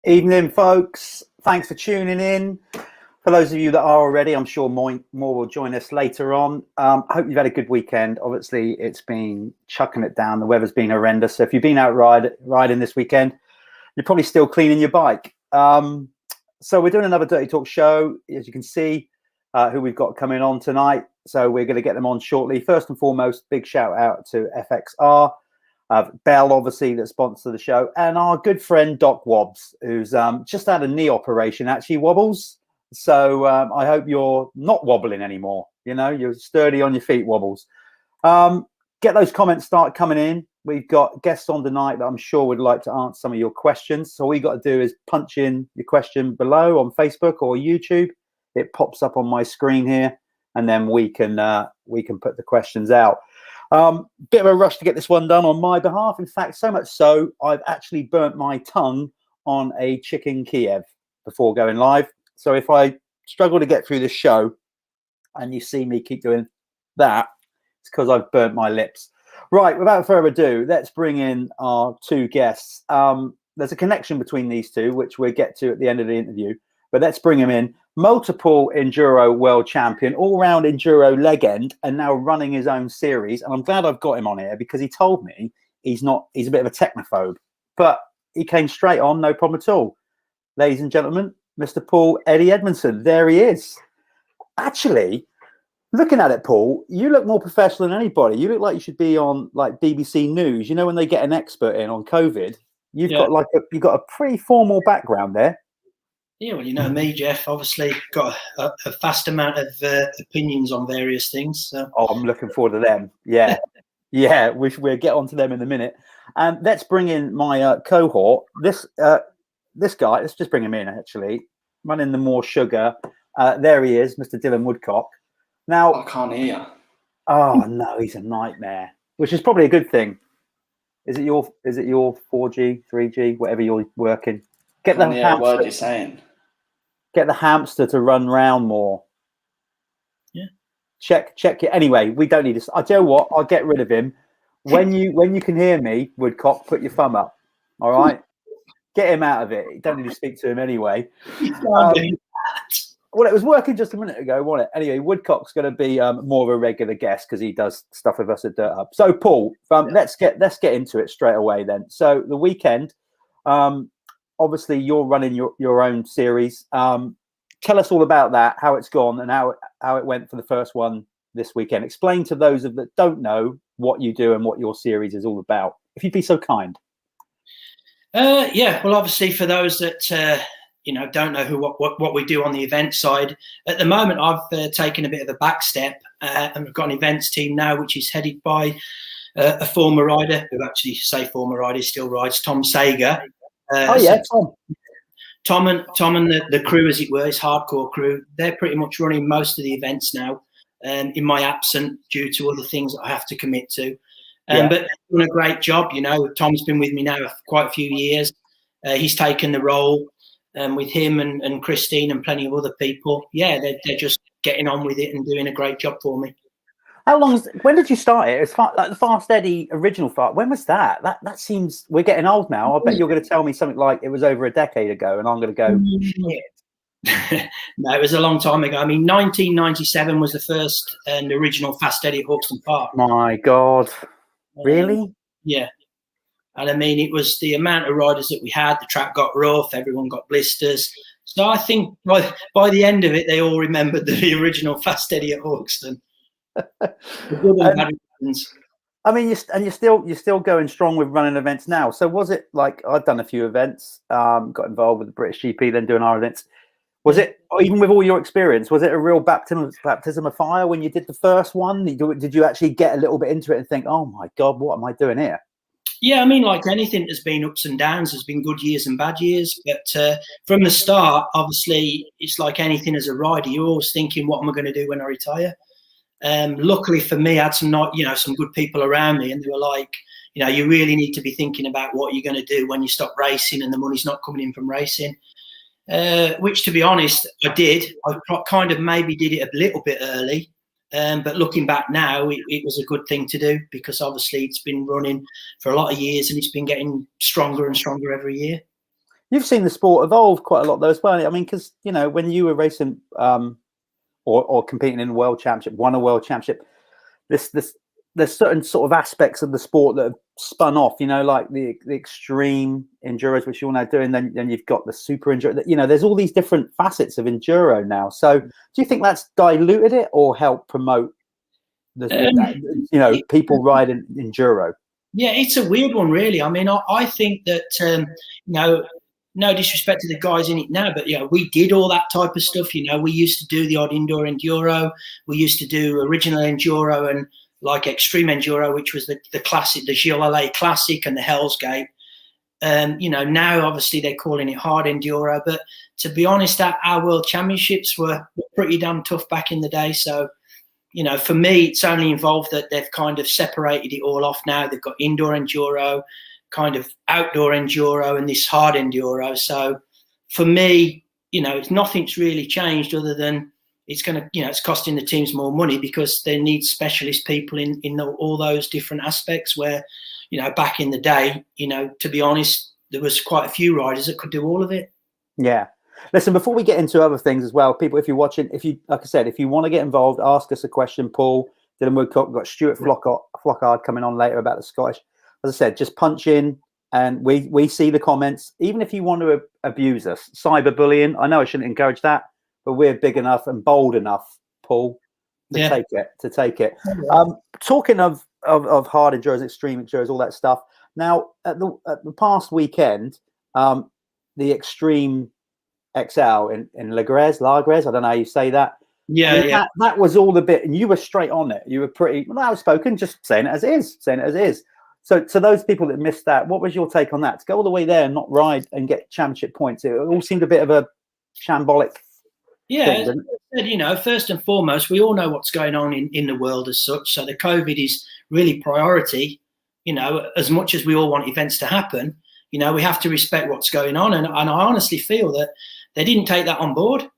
Evening, folks. Thanks for tuning in. For those of you that are already, I'm sure more will join us later on. I hope you've had a good weekend. Obviously, it's been chucking it down. The weather's been horrendous. So if you've been out riding this weekend, you're probably still cleaning your bike. So we're doing another Dirty Talk show. As you can see, who we've got coming on tonight. So we're going to get them on shortly. First and foremost, big shout out to FXR. Bell, obviously, that sponsor the show, and our good friend Doc Wobbs, who's just had a knee operation, actually wobbles. So I hope you're not wobbling anymore. You know, you're sturdy on your feet, Wobbles. Get those comments start coming in. We've got guests on tonight that I'm sure would like to answer some of your questions. So all you got to do is punch in your question below on Facebook or YouTube. It pops up on my screen here, and then we can put the questions out. Bit of a rush to get this one done on my behalf. In fact, so much so, I've actually burnt my tongue on a chicken Kiev before going live. So if I struggle to get through this show and you see me keep doing that, it's because I've burnt my lips. Right, without further ado, let's bring in our two guests. There's a connection between these two, which we'll get to at the end of the interview. But let's bring him in. Multiple Enduro world champion, all-round Enduro legend, and now running his own series. And I'm glad I've got him on here because he told me he's a bit of a technophobe. But he came straight on, no problem at all. Ladies and gentlemen, Mr. Paul Edmondson. There he is. Actually, looking at it, Paul, you look more professional than anybody. You look like you should be on like BBC News. You know, when they get an expert in on COVID, you've got a pretty formal background there. Yeah, well, you know me, Jeff. Obviously, got a vast amount of opinions on various things. So. Oh, I'm looking forward to them. Yeah, yeah. We'll get onto them in a minute. And let's bring in my cohort. This guy. Let's just bring him in. Actually, running the More Sugar. There he is, Mr. Dylan Woodcock. Now I can't hear. Oh no, he's a nightmare. Which is probably a good thing. Is it your 4G, 3G, whatever you're working? Get the hamster, word you're saying. Get the hamster to run round more. Yeah. Check it. Anyway, we don't need this. I tell you what, I'll get rid of him. When you can hear me, Woodcock, put your thumb up. All right. Get him out of it. You don't need to speak to him anyway. Well, it was working just a minute ago, wasn't it? Anyway, Woodcock's going to be more of a regular guest because he does stuff with us at Dirt Hub. So, Paul, let's get into it straight away then. So, the weekend. Obviously, you're running your own series. Tell us all about that, how it's gone, and how it went for the first one this weekend. Explain to those that don't know what you do and what your series is all about, if you'd be so kind. Yeah, well, obviously, for those that don't know what we do on the event side, at the moment, I've taken a bit of a back step, and we've got an events team now, which is headed by a former rider, who actually say former rider, still rides, Tom Sager. Tom and the crew, as it were, his hardcore crew, they're pretty much running most of the events now, in my absence due to other things that I have to commit to. But they're doing a great job. You know, Tom's been with me now for quite a few years. He's taken the role with him and Christine and plenty of other people. Yeah, they're just getting on with it and doing a great job for me. When did you start it? It's like the Fast Eddie original start. When was that? That seems, we're getting old now. I bet you're going to tell me something like it was over a decade ago, and I'm going to go, shit. No, it was a long time ago. I mean, 1997 was the first and original Fast Eddie at Hawkston Park. My God, really? Yeah. And I mean, it was the amount of riders that we had. The track got rough. Everyone got blisters. So I think by the end of it, they all remembered the original Fast Eddie at Hawkston. I mean, you're still going strong with running events now. So was it like, I've done a few events, got involved with the British GP, then doing our events. Was it, even with all your experience, was it a real baptism of fire when you did the first one? Did you actually get a little bit into it and think, oh my God, what am I doing here? Yeah, I mean, like anything, there's been ups and downs. There's been good years and bad years. But from the start, obviously, it's like anything as a rider. You're always thinking, what am I going to do when I retire? Luckily for me, I had some good people around me, and they were like, you really need to be thinking about what you're going to do when you stop racing and the money's not coming in from racing. Which, to be honest, I did. I kind of maybe did it a little bit early. But looking back now, it was a good thing to do because obviously it's been running for a lot of years and it's been getting stronger and stronger every year. you've seen the sport evolve quite a lot though as well. I mean, because when you were racing or competing in a world championship, won a world championship, there's certain sort of aspects of the sport that have spun off, like the extreme enduros, which you're now doing. Then you've got the super enduro. There's all these different facets of enduro now. So do you think that's diluted it or helped promote people riding enduro? Yeah, it's a weird one, really. I mean, I think that no disrespect to the guys in it now, but we did all that type of stuff. We used to do the odd indoor enduro. We used to do original enduro and like extreme enduro, which was the classic, the Gilles Allais Classic and the Hell's Gate. Now obviously they're calling it hard enduro, but to be honest, our world championships were pretty damn tough back in the day. So, for me, it's only involved that they've kind of separated it all off now. They've got indoor enduro, kind of outdoor enduro, and this hard enduro. So for me, nothing's really changed other than it's going to, it's costing the teams more money because they need specialist people in all those different aspects where, back in the day, to be honest, there was quite a few riders that could do all of it. Yeah. Listen, before we get into other things as well, people, if you're watching, like I said, if you want to get involved, ask us a question. Paul, Dylan Woodcock, we've got Stuart Flockhart coming on later about the Scottish. As I said, just punch in and we see the comments. Even if you want to abuse us, cyberbullying, I know I shouldn't encourage that, but we're big enough and bold enough, Paul, to take it. Talking of hard enduros, extreme enduros, all that stuff. Now, at the past weekend, the Extreme XL in Lagres, I don't know how you say that. Yeah, That was all the bit, and you were straight on it. You were pretty outspoken, just saying it as it is. So to those people that missed that, what was your take on that? To go all the way there and not ride and get championship points, it all seemed a bit of a shambolic thing, didn't it? First and foremost, we all know what's going on in the world as such. So the COVID is really priority. As much as we all want events to happen, we have to respect what's going on. And I honestly feel that they didn't take that on board.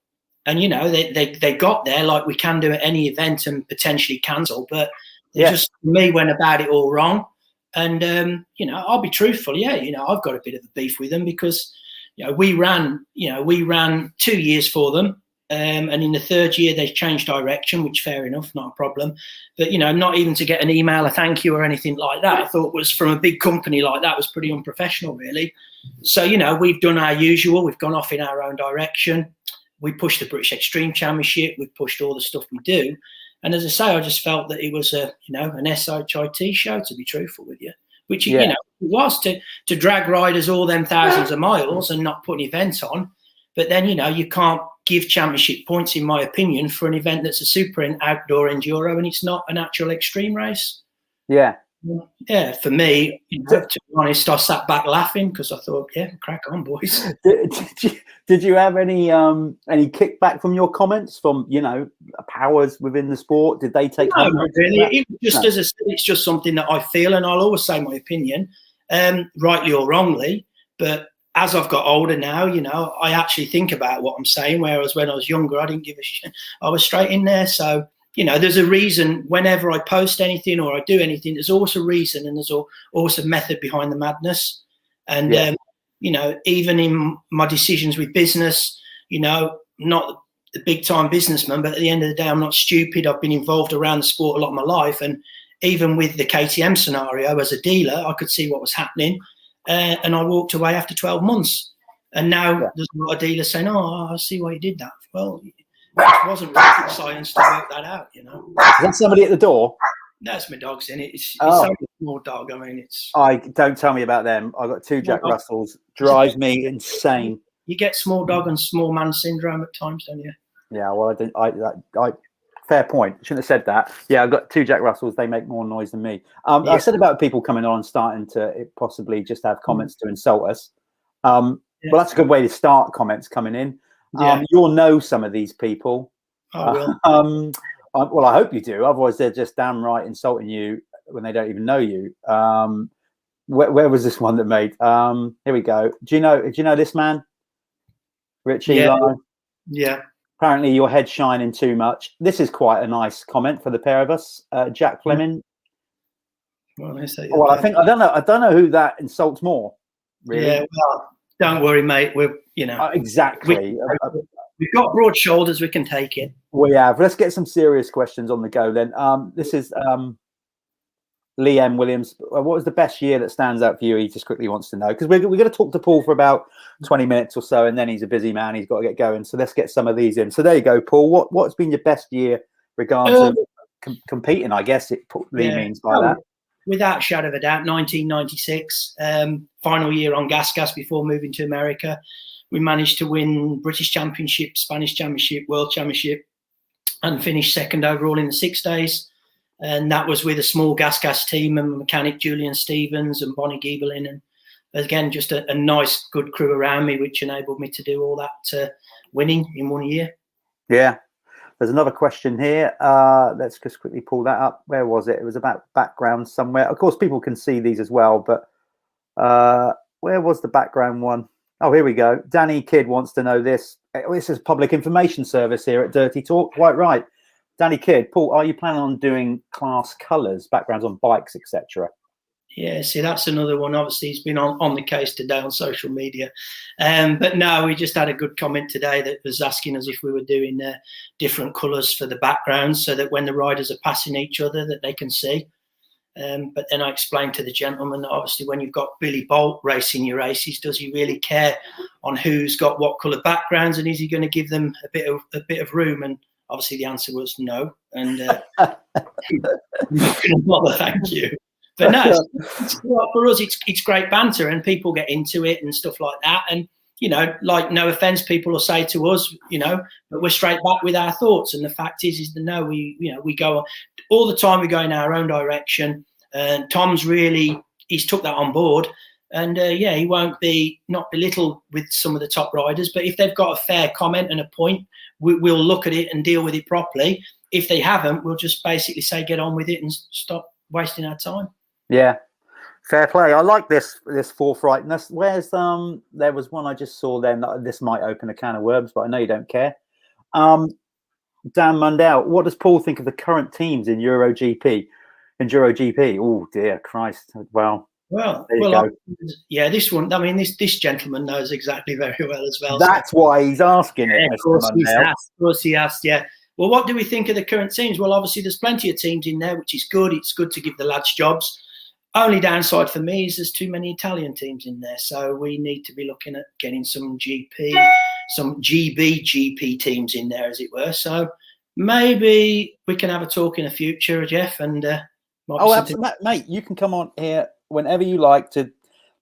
And, they got there like we can do at any event and potentially cancel. But they just, for me, went about it all wrong. And, I'll be truthful. I've got a bit of a beef with them because, we ran 2 years for them. And in the third year, they changed direction, which fair enough, not a problem. But, not even to get an email, a thank you or anything like that, I thought was from a big company like that was pretty unprofessional, really. So, we've done our usual. We've gone off in our own direction. We pushed the British Extreme Championship. We've pushed all the stuff we do. And as I say, I just felt that it was an SHIT show, to be truthful with you, which, it was to drag riders all them thousands of miles and not put an event on. But then, you can't give championship points, in my opinion, for an event that's a super outdoor enduro and it's not an actual extreme race. Yeah. Yeah, for me, to be honest, I sat back laughing because I thought, crack on, boys. Did you have any kickback from your comments from, powers within the sport? Did they take? No, not really. As I said, it's just something that I feel, and I'll always say my opinion, rightly or wrongly. But as I've got older now, I actually think about what I'm saying. Whereas when I was younger, I didn't give a shit. I was straight in there. So, there's a reason whenever I post anything or I do anything, there's always a reason and there's always a method behind the madness. And, even in my decisions with business, not the big time businessman, but at the end of the day, I'm not stupid. I've been involved around the sport a lot of my life. And even with the KTM scenario as a dealer, I could see what was happening. And I walked away after 12 months. And now there's a lot of dealers saying, oh, I see why you did that. Well, it wasn't rocket science to work that out, Is that somebody at the door? That's my dog's in it. It's only a small dog. I mean, don't tell me about them. I've got two Jack Russells. Drive me insane. You get small dog and small man syndrome at times, don't you? Yeah, well, I didn't. Fair point. Shouldn't have said that. Yeah, I've got two Jack Russells. They make more noise than me. I said about people coming on and starting to possibly just have comments to insult us. Well, that's a good way to start comments coming in. You'll know some of these people. I will. Well, I hope you do. Otherwise, they're just damn right insulting you when they don't even know you. Where was this one that made? Here we go. Do you know this man? Richie? Yeah. Apparently your head's shining too much. This is quite a nice comment for the pair of us. Jack Fleming. Well, I don't know who that insults more, really. Yeah, well, Don't worry, mate. We're, exactly. We've got broad shoulders. We can take it. We have. Let's get some serious questions on the go then. This is Liam Williams. What was the best year that stands out for you? He just quickly wants to know, because we're going to talk to Paul for about 20 minutes or so, and then he's a busy man. He's got to get going. So let's get some of these in. So there you go, Paul. What's been your best year regards of competing? I guess Lee means by that. Without a shadow of a doubt, 1996, final year on gas before moving to America. We managed to win British Championship, Spanish Championship, World Championship, and finished second overall in the 6 days. And that was with a small gas team and mechanic Julian Stevens and Bonnie Giebelin. And again, just a nice, good crew around me, which enabled me to do all that winning in 1 year. Yeah. There's another question here. Let's just quickly pull that up. Where was it? It was about background somewhere. Of course, people can see these as well, but where was the background one? Oh, here we go. Danny Kidd wants to know this. This is public information service here at Dirty Talk. Quite right. Danny Kidd, Paul, are you planning on doing class colours, backgrounds on bikes, etc.? Yeah, see, that's another one. Obviously, he's been on the case today on social media. But no, we just had a good comment today that was asking us if we were doing different colours for the backgrounds so that when the riders are passing each other that they can see. But then I explained to the gentleman that obviously when you've got Billy Bolt racing your races, does he really care on who's got what colour backgrounds, and is he going to give them a bit of room? And obviously the answer was no. And I'm not going to bother, thank you. But no, for us, it's great banter and people get into it and stuff like that. And, like, no offence, people will say to us, but we're straight back with our thoughts. And the fact is that no, we go all the time, we go in our own direction. And Tom's he's took that on board. And he won't be not belittled with some of the top riders. But if they've got a fair comment and a point, we'll look at it and deal with it properly. If they haven't, we'll just basically say, get on with it and stop wasting our time. Yeah, fair play. I like this forthrightness. Where's there was one I just saw then. This might open a can of worms, but I know you don't care. Dan Mundell, what does Paul think of the current teams in Enduro GP? Oh dear Christ! Well, yeah, this one. I mean, this gentleman knows exactly very well as well. That's why he's asking it. Of course he asked. Yeah. Well, what do we think of the current teams? Well, obviously there's plenty of teams in there, which is good. It's good to give the lads jobs. Only downside for me is there's too many Italian teams in there. So we need to be looking at getting some GP teams in there, as it were. So maybe we can have a talk in the future, Jeff. And absolutely, mate. You can come on here whenever you like to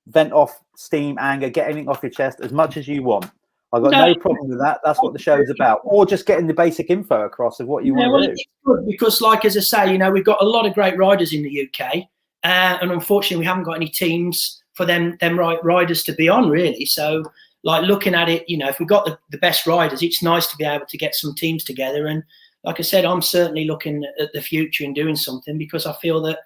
vent off steam, anger, get anything off your chest as much as you want. I've got no problem with that. That's what the show is about. Or just getting the basic info across of what you want to do. It's good because, like, as I say, we've got a lot of great riders in the UK. And unfortunately, we haven't got any teams for them riders to be on, really. So, like, looking at it, if we've got the best riders, it's nice to be able to get some teams together. And like I said, I'm certainly looking at the future and doing something because I feel that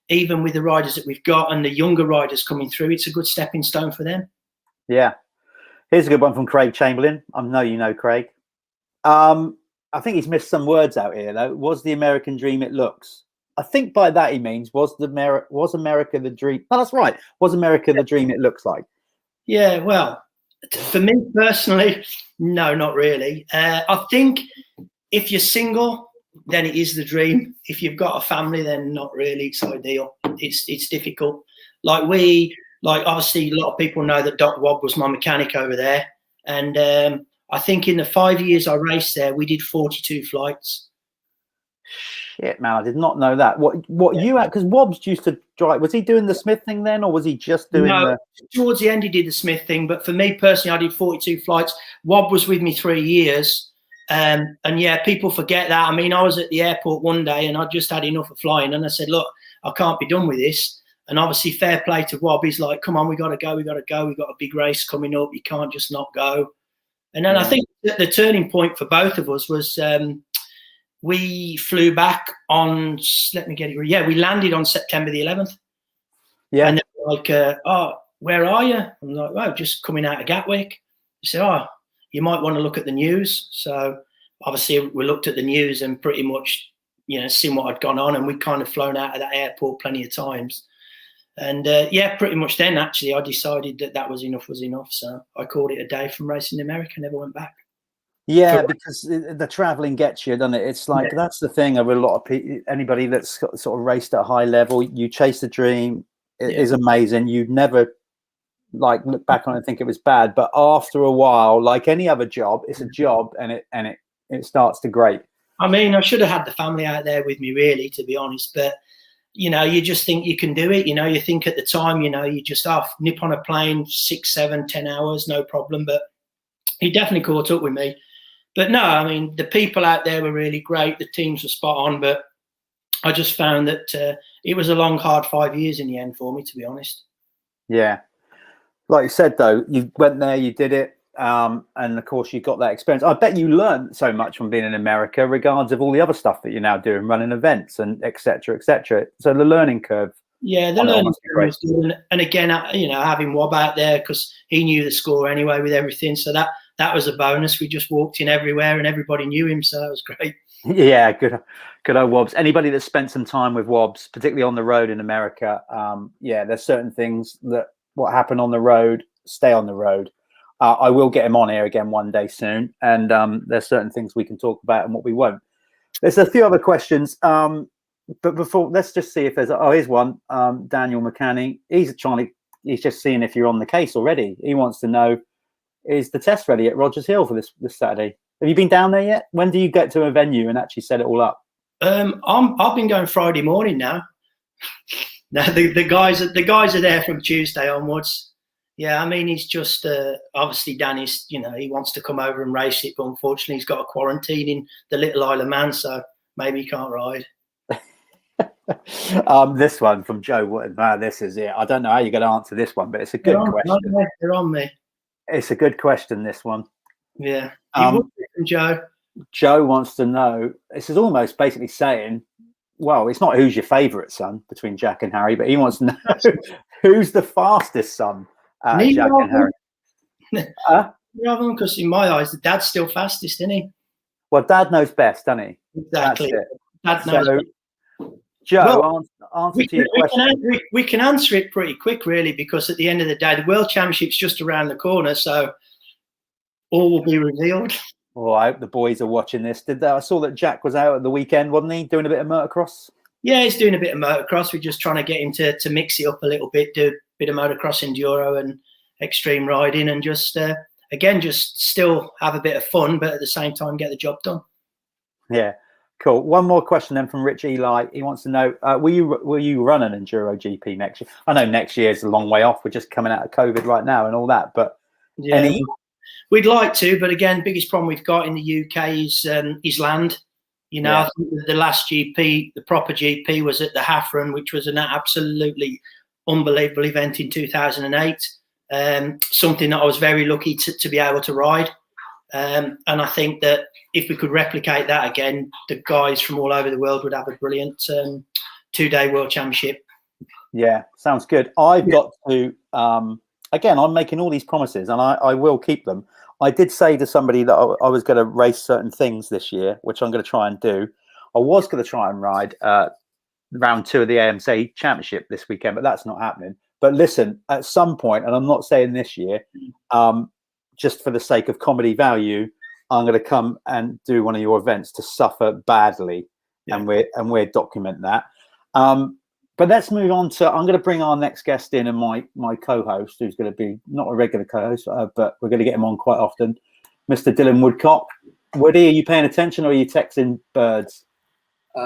even with the riders that we've got and the younger riders coming through, it's a good stepping stone for them. Yeah. Here's a good one from Craig Chamberlain. I know you know Craig. I think he's missed some words out here, though. Was the American dream it looks? I think by that he means was America the dream? No, that's right. Was America the dream it looks like? Yeah, well, for me personally, no, not really. I think if you're single, then it is the dream. If you've got a family, then not really. It's ideal. It's difficult. Like obviously, a lot of people know that Doc Wobb was my mechanic over there. And I think in the 5 years I raced there, we did 42 flights. Shit, man, I did not know that. What you had? Because Wobbs used to drive. Was he doing the Smith thing then, or was he just doing towards the end he did the Smith thing. But for me personally, I did 42 flights. Wobb was with me 3 years. And yeah, people forget that. I mean, I was at the airport one day and I just had enough of flying. And I said, look, I can't be done with this. And obviously, fair play to Wobb. He's like, come on, we got to go. We've got a big race coming up. You can't just not go. And then I think the turning point for both of us was we flew back on, let me get it. Yeah, we landed on September the 11th. Yeah. And they were like, oh, where are you? I'm like, oh, just coming out of Gatwick. They said, oh, you might want to look at the news. So obviously we looked at the news and pretty much, seen what had gone on. And we'd kind of flown out of that airport plenty of times. And yeah, pretty much then actually I decided that was enough. So I called it a day from racing in America, never went back. Yeah, because the traveling gets you, doesn't it? It's like, Yeah. that's the thing of a lot of people, anybody that's sort of raced at a high level, you chase the dream, it is amazing. You'd never like look back on it and think it was bad, but after a while, like any other job, it's a job, and it starts to grate. I mean, I should have had the family out there with me, really, to be honest, but you know, you just think you can do it. You know, you think at the time, you know, you just nip on a plane 6, 7, 10 hours, no problem. But he definitely caught up with me. But no, I mean, the people out there were really great. The teams were spot on. But I just found that it was a long, hard 5 years in the end for me, to be honest. Yeah. Like you said, though, you went there, you did it. And of course, you got that experience. I bet you learned so much from being in America, regards of all the other stuff that you're now doing, running events and et cetera, et cetera. So the learning curve. Yeah, the learning curve was good. And again, you know, having Wob out there, because he knew the score anyway with everything. So that was a bonus. We just walked in everywhere and everybody knew him. So that was great. Yeah, good old Wobbs. Anybody that spent some time with Wobbs, particularly on the road in America, yeah, there's certain things that what happened on the road, stay on the road. I will get him on here again one day soon, and there's certain things we can talk about and what we won't. There's a few other questions, but before, let's just see if there's. Here's one. Daniel McCanny. He's just seeing if you're on the case already. He wants to know: is the test ready at Rogers Hill for this Saturday? Have you been down there yet? When do you get to a venue and actually set it all up? I've been going Friday morning now. Now the guys are there from Tuesday onwards. Yeah, I mean, he's just obviously Danny's, you know, he wants to come over and race it, but unfortunately he's got a quarantine in the Little Isle of Man, so maybe he can't ride. This one from Joe Wood. This is it. I don't know how you're going to answer this one, but it's a good question. They're on me. It's a good question, this one. Yeah. From Joe. Joe wants to know, this is almost basically saying, well, it's not who's your favourite son between Jack and Harry, but he wants to know who's the fastest son. Jack and Harry. Because in my eyes, the dad's still fastest, isn't he? Well, Dad knows best, doesn't he? Exactly. Dad knows best. Joe, answer to your question. We can answer it pretty quick, really, because at the end of the day, the World Championship's just around the corner, so all will be revealed. Well, I hope the boys are watching this. I saw that Jack was out at the weekend, wasn't he, doing a bit of motocross? Yeah, he's doing a bit of motocross. We're just trying to get him to mix it up a little bit, do a bit of motocross, enduro and extreme riding, and just, again, just still have a bit of fun, but at the same time get the job done. Yeah, cool. One more question then from Rich Eli. He wants to know, will you run an Enduro GP next year? I know next year is a long way off. We're just coming out of COVID right now and all that, but yeah, we'd like to, but again, biggest problem we've got in the UK is land. You know, I think the last GP, the proper GP, was at the Half Run, which was an absolutely unbelievable event in 2008. Something that I was very lucky to be able to ride. And I think that if we could replicate that again, the guys from all over the world would have a brilliant 2-day World Championship. Yeah, sounds good. I've got to, again, I'm making all these promises and I will keep them. I did say to somebody that I was going to race certain things this year, which I'm going to try and do. I was going to try and ride round 2 of the AMC Championship this weekend, but that's not happening. But listen, at some point, and I'm not saying this year, just for the sake of comedy value, I'm going to come and do one of your events to suffer badly, and we're document that. But let's move on to, I'm going to bring our next guest in, and my co-host, who's going to be not a regular co-host, but we're going to get him on quite often, Mr. Dylan Woodcock. Woody, are you paying attention or are you texting birds? No,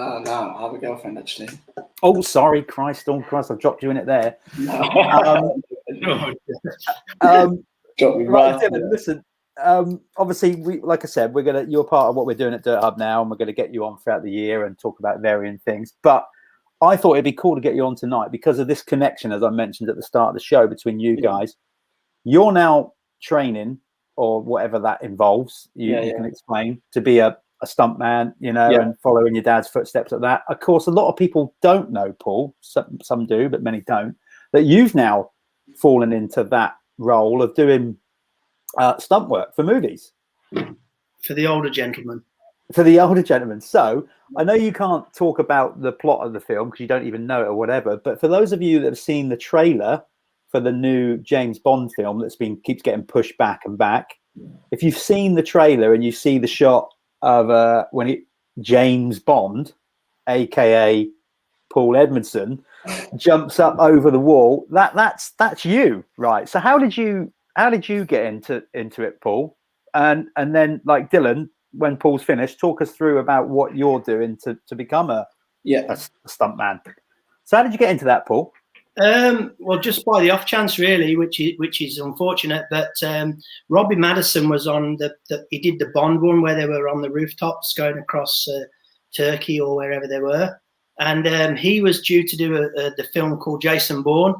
I have a girlfriend, actually. Oh, sorry, Christ, I've dropped you in it there. No. Drop me right, Dylan, listen, obviously, like I said, you're part of what we're doing at Dirt Hub now, and we're going to get you on throughout the year and talk about varying things. But I thought it'd be cool to get you on tonight because of this connection, as I mentioned at the start of the show, between you guys. You're now training, or whatever that involves, you can explain, to be a stuntman, you know, and following your dad's footsteps at that. Of course, a lot of people don't know, Paul, some do, but many don't, that you've now fallen into that role of doing stunt work for movies. For the older gentlemen. For the older gentleman. So I know you can't talk about the plot of the film because you don't even know it or whatever. But for those of you that have seen the trailer for the new James Bond film that's keeps getting pushed back and back, if you've seen the trailer and you see the shot of James Bond, aka Paul Edmondson, jumps up over the wall, that's you, right? So how did you get into it, Paul? And then, like Dylan, when Paul's finished, talk us through about what you're doing to become a stunt man. So how did you get into that, Paul? Well, just by the off chance, really, which is unfortunate. But Robbie Madison was on he did the Bond one where they were on the rooftops going across Turkey or wherever they were, and he was due to do the film called Jason Bourne,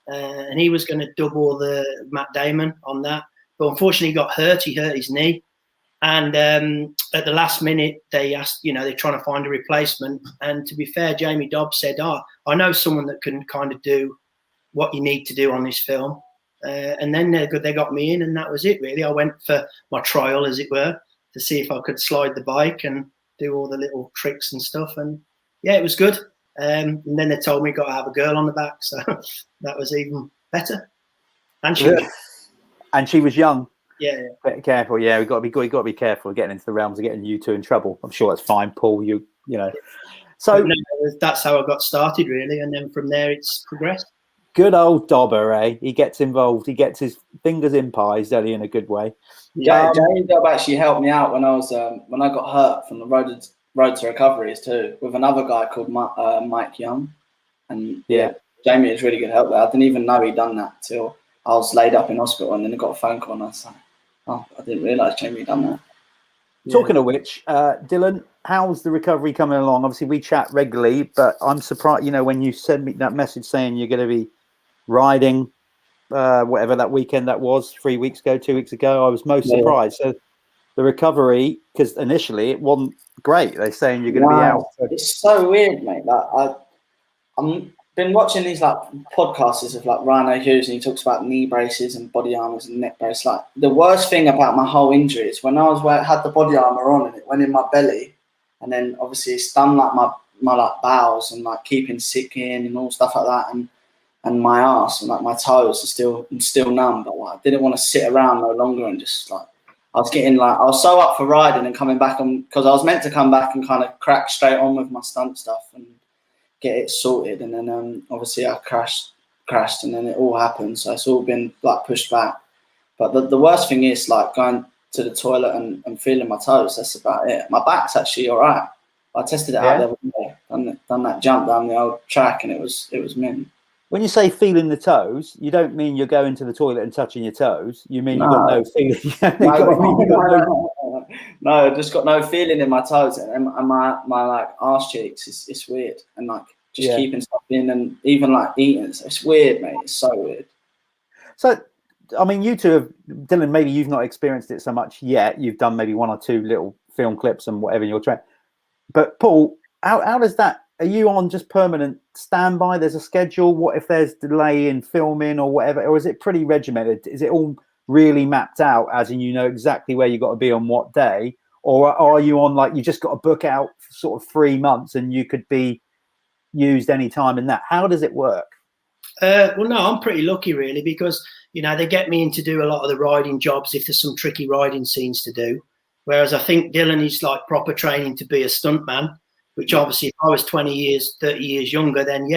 and he was going to double the Matt Damon on that. But unfortunately, he got hurt. He hurt his knee. And at the last minute, they asked, they're trying to find a replacement. And to be fair, Jamie Dobbs said, I know someone that can kind of do what you need to do on this film. And then they got me in, and that was it, really. I went for my trial, as it were, to see if I could slide the bike and do all the little tricks and stuff. And, yeah, it was good. And then they told me got to have a girl on the back. So that was even better. And she was young. Yeah. Be careful. Yeah, we got to be careful getting into the realms of getting you two in trouble. I'm sure that's fine, Paul. You know. So no, that's how I got started, really, and then from there it's progressed. Good old Dobber, eh? He gets involved. He gets his fingers in pies, does he, in a good way. Yeah, Jamie Dobb actually helped me out when I was when I got hurt from the road to recoveries too, with another guy called Mike Young, and Jamie was really good help there. I didn't even know he'd done that till I was laid up in hospital, and then I got a phone call, and I was like, "Oh, I didn't realise Jamie had done that." Talking of which, Dylan, how's the recovery coming along? Obviously, we chat regularly, but I'm surprised. When you sent me that message saying you're going to be riding, whatever that weekend that was, 2 weeks ago, I was most surprised. So the recovery, because initially it wasn't great. They're saying you're going to be out. It's so weird, mate. Like I'm been watching these podcasts of Ryan O'Hughes, and he talks about knee braces and body armors and neck brace. Like the worst thing about my whole injury is when I had the body armor on and it went in my belly, and then obviously it's done my bowels and keeping sick in and all stuff like that, and my ass and my toes are still numb. But I didn't want to sit around no longer and just I was getting I was so up for riding and coming back on, because I was meant to come back and kind of crack straight on with my stunt stuff and get it sorted, and then obviously I crashed and then it all happened, so it's all been pushed back. But the worst thing is going to the toilet and feeling my toes. That's about it. My back's actually all right. I tested it out the other day, done that jump down the old track, and it was mint. When you say feeling the toes, you don't mean you're going to the toilet and touching your toes. You mean you've got no feeling. No, just got no feeling in my toes, and my arse cheeks. It's weird, and keeping stuff in, and even eating. It's weird, mate. It's so weird. So, I mean, you two have, Dylan, maybe you've not experienced it so much yet. You've done maybe one or two little film clips and whatever in your track. But Paul, how does that? Are you on just permanent standby? There's a schedule. What if there's delay in filming or whatever? Or is it pretty regimented? Is it all really mapped out, as in exactly where you got to be on what day? Or are you on you just got to book out for sort of 3 months and you could be used any time in that? How does it work? Well, no, I'm pretty lucky, really, because, they get me in to do a lot of the riding jobs if there's some tricky riding scenes to do. Whereas I think Dylan is proper training to be a stuntman, which obviously if I was 20 years, 30 years younger, then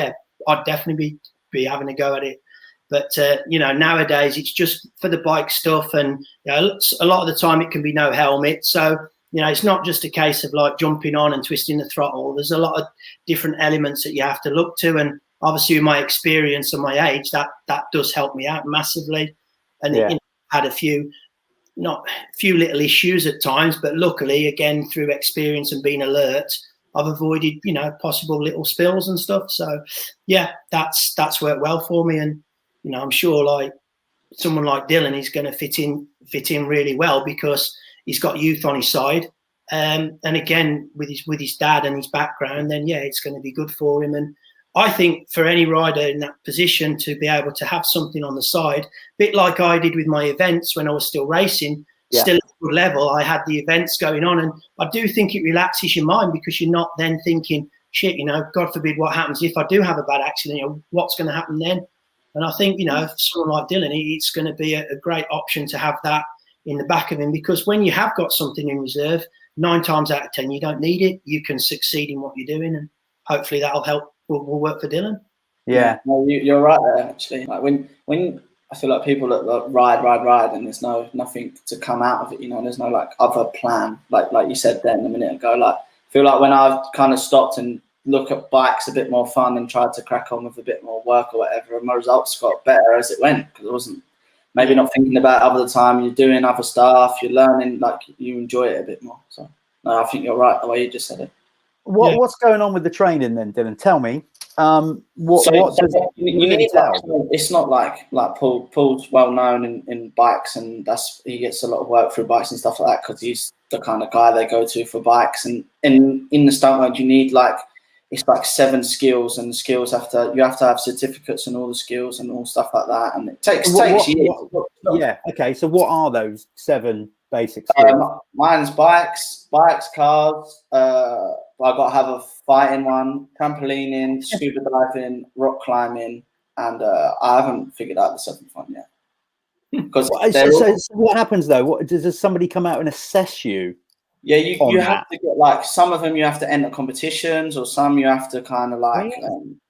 I'd definitely be having a go at it. But, nowadays it's just for the bike stuff, and a lot of the time it can be no helmet. So, it's not just a case of jumping on and twisting the throttle. There's a lot of different elements that you have to look to. And obviously with my experience and my age, that does help me out massively. And had a few little issues at times, but luckily, again, through experience and being alert, I've avoided, possible little spills and stuff. So, that's worked well for me. And, I'm sure someone like Dylan is going to fit in really well, because he's got youth on his side. And again, with his dad and his background, then, it's going to be good for him. And I think for any rider in that position to be able to have something on the side, a bit like I did with my events when I was still racing, still at a good level. I had the events going on, and I do think it relaxes your mind because you're not then thinking, shit, you know, God forbid what happens if I do have a bad accident, you know, what's going to happen then? And I think, you know, for someone like Dylan, it's going to be a great option to have that in the back of him, because when you have got something in reserve, 9 times out of 10, you don't need it. You can succeed in what you're doing, and hopefully that'll help, will work for Dylan. Yeah. No, you're right there, actually. Like when I feel like people that ride, and there's nothing to come out of it, you know, there's no like other plan, like you said then a minute ago. Like I feel like when I've kind of stopped and look at bikes a bit more fun and tried to crack on with a bit more work or whatever, and my results got better as it went, because I wasn't maybe not thinking about it other time. You're doing other stuff, you're learning, like you enjoy it a bit more. So no, I think you're right the way you just said it. What's going on with the training then, Dylan? Tell me. You need like, it's not like Paul's well known in bikes, and he gets a lot of work through bikes and stuff like that, because he's the kind of guy they go to for bikes. And in the stunt world, you need like, it's like 7 skills, and the skills you have to have certificates and all the skills and all stuff like that, and it takes years. Yeah. Okay. So what are those 7 basic skills? Mine's bikes, cars. I've got to have a fighting one, trampolining, scuba diving, rock climbing, and I haven't figured out the 7th one yet. Because so what happens though? Does somebody come out and assess you? Yeah, you have to get like, some of them you have to enter competitions, or some you have to kind of like,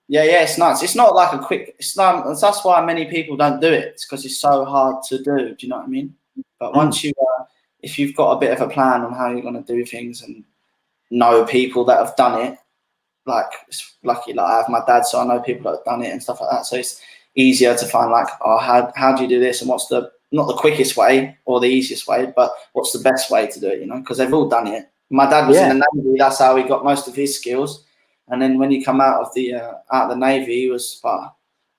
it's nuts. It's not like a quick. That's why many people don't do it. It's because it's so hard to do. Do you know what I mean? But once if you've got a bit of a plan on how you're going to do things and know people that have done it, like it's lucky, like I have my dad, so I know people that have done it and stuff like that. So it's easier to find like, oh, how do you do this, and what's not the quickest way or the easiest way, but what's the best way to do it, you know, because they've all done it. My dad was in the Navy, that's how he got most of his skills. And then when he come out of the Navy, he was, I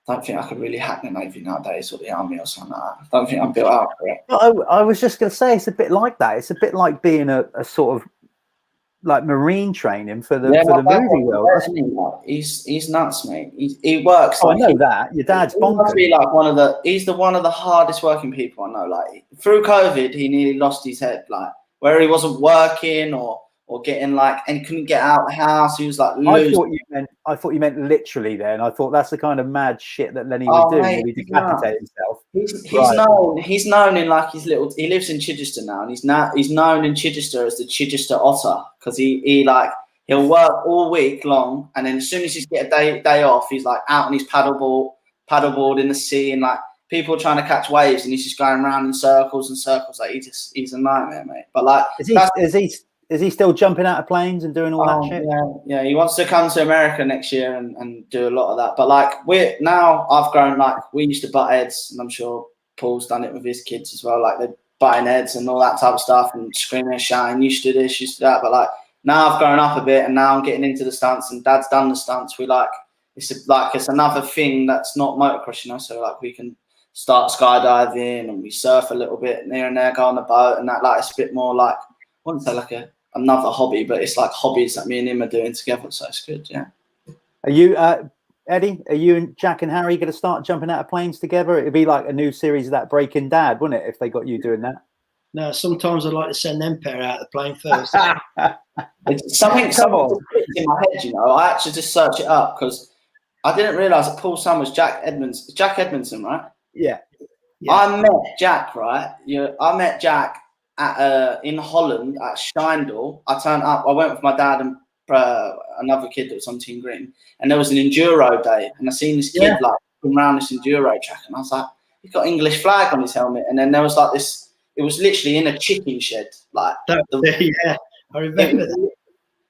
don't think I could really hack the Navy nowadays, or the Army or something like that. I don't think I'm built out for it. I was just going to say, it's a bit like that. It's a bit like being a sort of like marine training for the movie world. He's nuts, mate. He works. I know that your dad's bonkers. Must be like one of the hardest working people I know. Like through COVID, he nearly lost his head. Like where he wasn't working or getting like, and couldn't get out of the house. He was like losing. I thought you meant literally. Then I thought that's the kind of mad shit that Lenny would do. Mate, he decapitate himself. He's known in like his little. He lives in Chichester now, and he's known in Chichester as the Chichester Otter, because he'll work all week long, and then as soon as he's get a day off, he's like out on his paddleboard in the sea, and like people trying to catch waves, and he's just going around in circles and circles. Like he's a nightmare, mate. But like, is he still jumping out of planes and doing all that shit? Yeah. He wants to come to America next year and do a lot of that. But like I've grown, like we used to butt heads, and I'm sure Paul's done it with his kids as well. Like they're butting heads and all that type of stuff, and screaming and shouting, "You should do this, you should do that." But like now I've grown up a bit, and now I'm getting into the stunts, and Dad's done the stunts. It's another thing that's not motocross, you know. So like we can start skydiving, and we surf a little bit here and there, go on the boat, and that, like it's a bit more like, I wouldn't say like another hobby, but it's like hobbies that me and him are doing together, so it's good. Yeah. Are you Eddie, are you and Jack and Harry going to start jumping out of planes together? It'd be like a new series of that Breaking Dad, wouldn't it, if they got you doing that? No, sometimes I'd like to send them pair out of the plane first. It's something in my head, you know. I actually just search it up because I didn't realise that Paul's son was Jack Edmondson, right? Yeah. I met Jack, right? I met Jack at in Holland at Schijndel. I turned up. I went with my dad and another kid that was on Team Green, and there was an enduro day, and I seen this kid like come around this enduro track, and I was like, he's got English flag on his helmet, and then there was like this. It was literally in a chicken shed, like I remember that.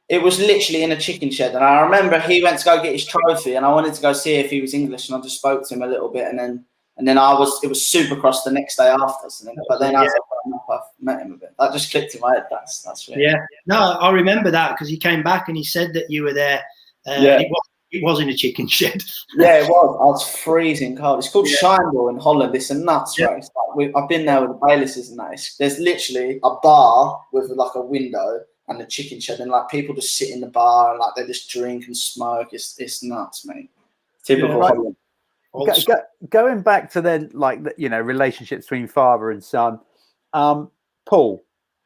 It was literally in a chicken shed, and I remember he went to go get his trophy, and I wanted to go see if he was English, and I just spoke to him a little bit, and then it was Supercross the next day after. So then I've met him a bit. That just clicked in my head. That's really No, I remember that because he came back and he said that you were there. It was in a chicken shed. Yeah, it was. I was freezing cold. It's called Schijndel in Holland. It's a nuts race. Like, I've been there with the Bailises and that. There's literally a bar with like a window and a chicken shed, and like people just sit in the bar and like they just drink and smoke. It's nuts, mate. Typical Holland. Going back to then, like, you know, relationships between father and son. Paul,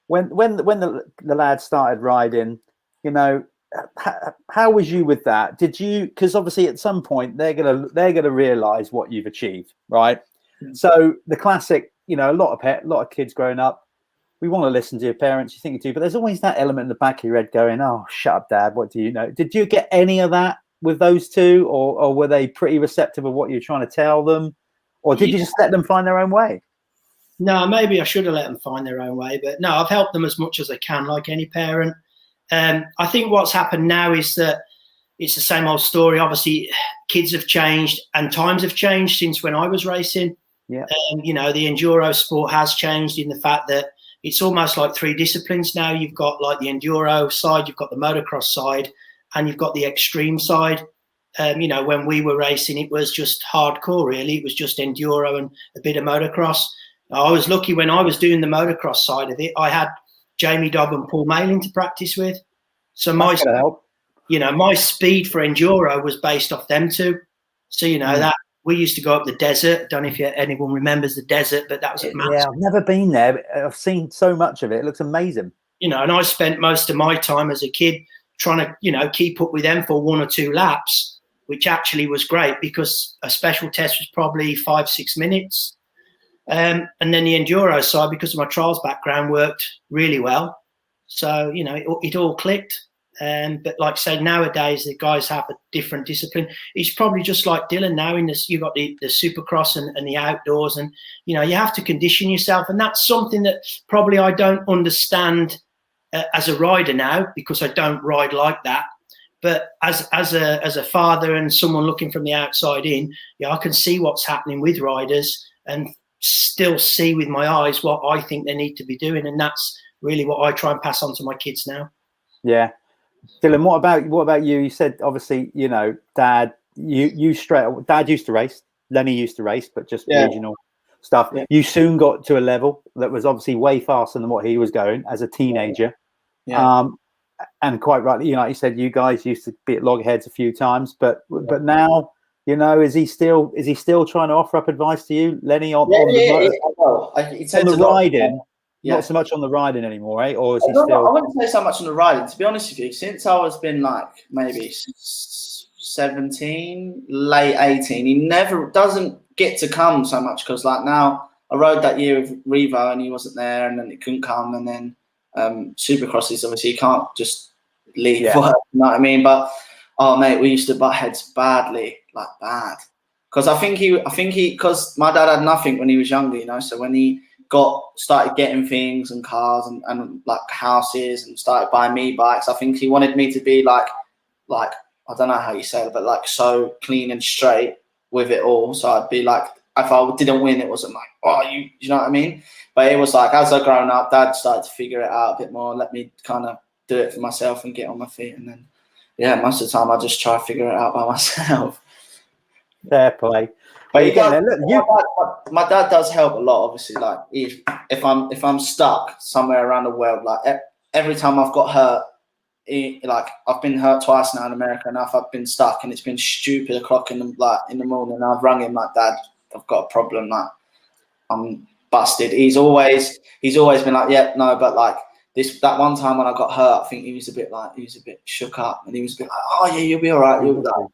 when the lads started riding, you know, how was you with that? Did you, because obviously at some point they're gonna realize what you've achieved, right? So the classic, you know, a lot of kids growing up, we want to listen to your parents, you think you do, but there's always that element in the back of your head going, oh, shut up, Dad, what do you know? Did you get any of that with those two, or were they pretty receptive of what you're trying to tell them, or did you just let them find their own way? No, maybe I should have let them find their own way, but no, I've helped them as much as I can, like any parent. I think what's happened now is that it's the same old story. Obviously, kids have changed and times have changed since when I was racing. Yeah. You know, the enduro sport has changed in the fact that it's almost like three disciplines now. You've got like the enduro side, you've got the motocross side, and you've got the extreme side. You know, when we were racing, it was just hardcore, really. It was just enduro and a bit of motocross. I was lucky when I was doing the motocross side of it. I had Jamie Dobb and Paul Malin to practice with. So my speed for enduro was based off them two. So, you know, that we used to go up the desert. Don't know if anyone remembers the desert, but that was at Mass. Yeah, I've never been there, but I've seen so much of it. It looks amazing. You know, and I spent most of my time as a kid trying to, you know, keep up with them for 1 or 2 laps, which actually was great because a special test was probably 5-6 minutes. And then the enduro side, because of my trials background, worked really well. So, you know, it all clicked. But like I say, nowadays the guys have a different discipline. It's probably just like Dylan now. You've got the supercross and the outdoors, and you know you have to condition yourself, and that's something that probably I don't understand as a rider now because I don't ride like that. But as a father and someone looking from the outside in, yeah, I can see what's happening with riders and still see with my eyes what I think they need to be doing, and that's really what I try and pass on to my kids now. Yeah. Dylan, what about you? You said obviously, you know, Dad used to race, Lenny used to race, but just regional stuff. Yeah. You soon got to a level that was obviously way faster than what he was going as a teenager. Yeah. And quite rightly, you know, like you said, you guys used to be at loggerheads a few times, but now, you know, is he still trying to offer up advice to you, Lenny, on the riding? Yeah. Not so much on the riding anymore, eh? Or is he still? I wouldn't say so much on the riding. To be honest with you, since I was been like maybe 17, late 18, he never doesn't get to come so much because like now I rode that year with Revo and he wasn't there, and then it couldn't come, and then Supercrosses obviously you can't just leave work, you know what I mean? But oh mate, we used to butt heads badly, like bad, because I think he because my dad had nothing when he was younger, you know, so when he started getting things and cars and like houses and started buying me bikes, I think he wanted me to be like I don't know how you say it, but like so clean and straight with it all. So I'd be like, if I didn't win, it wasn't like, oh, you know what I mean? But it was like, as I grown up, Dad started to figure it out a bit more, let me kind of do it for myself and get on my feet. And then, yeah, most of the time I just try to figure it out by myself. Fair play. But my dad does help a lot, obviously. Like if I'm stuck somewhere around the world, like every time I've got hurt, like I've been hurt twice now in America, and I've been stuck, and it's been stupid o'clock in the morning. I've rung him like, Dad, I've got a problem, like I'm busted. He's always been like, yeah, no, but like that one time when I got hurt, I think he was a bit shook up, and he was a bit like, oh yeah, you'll be all right, you'll be like.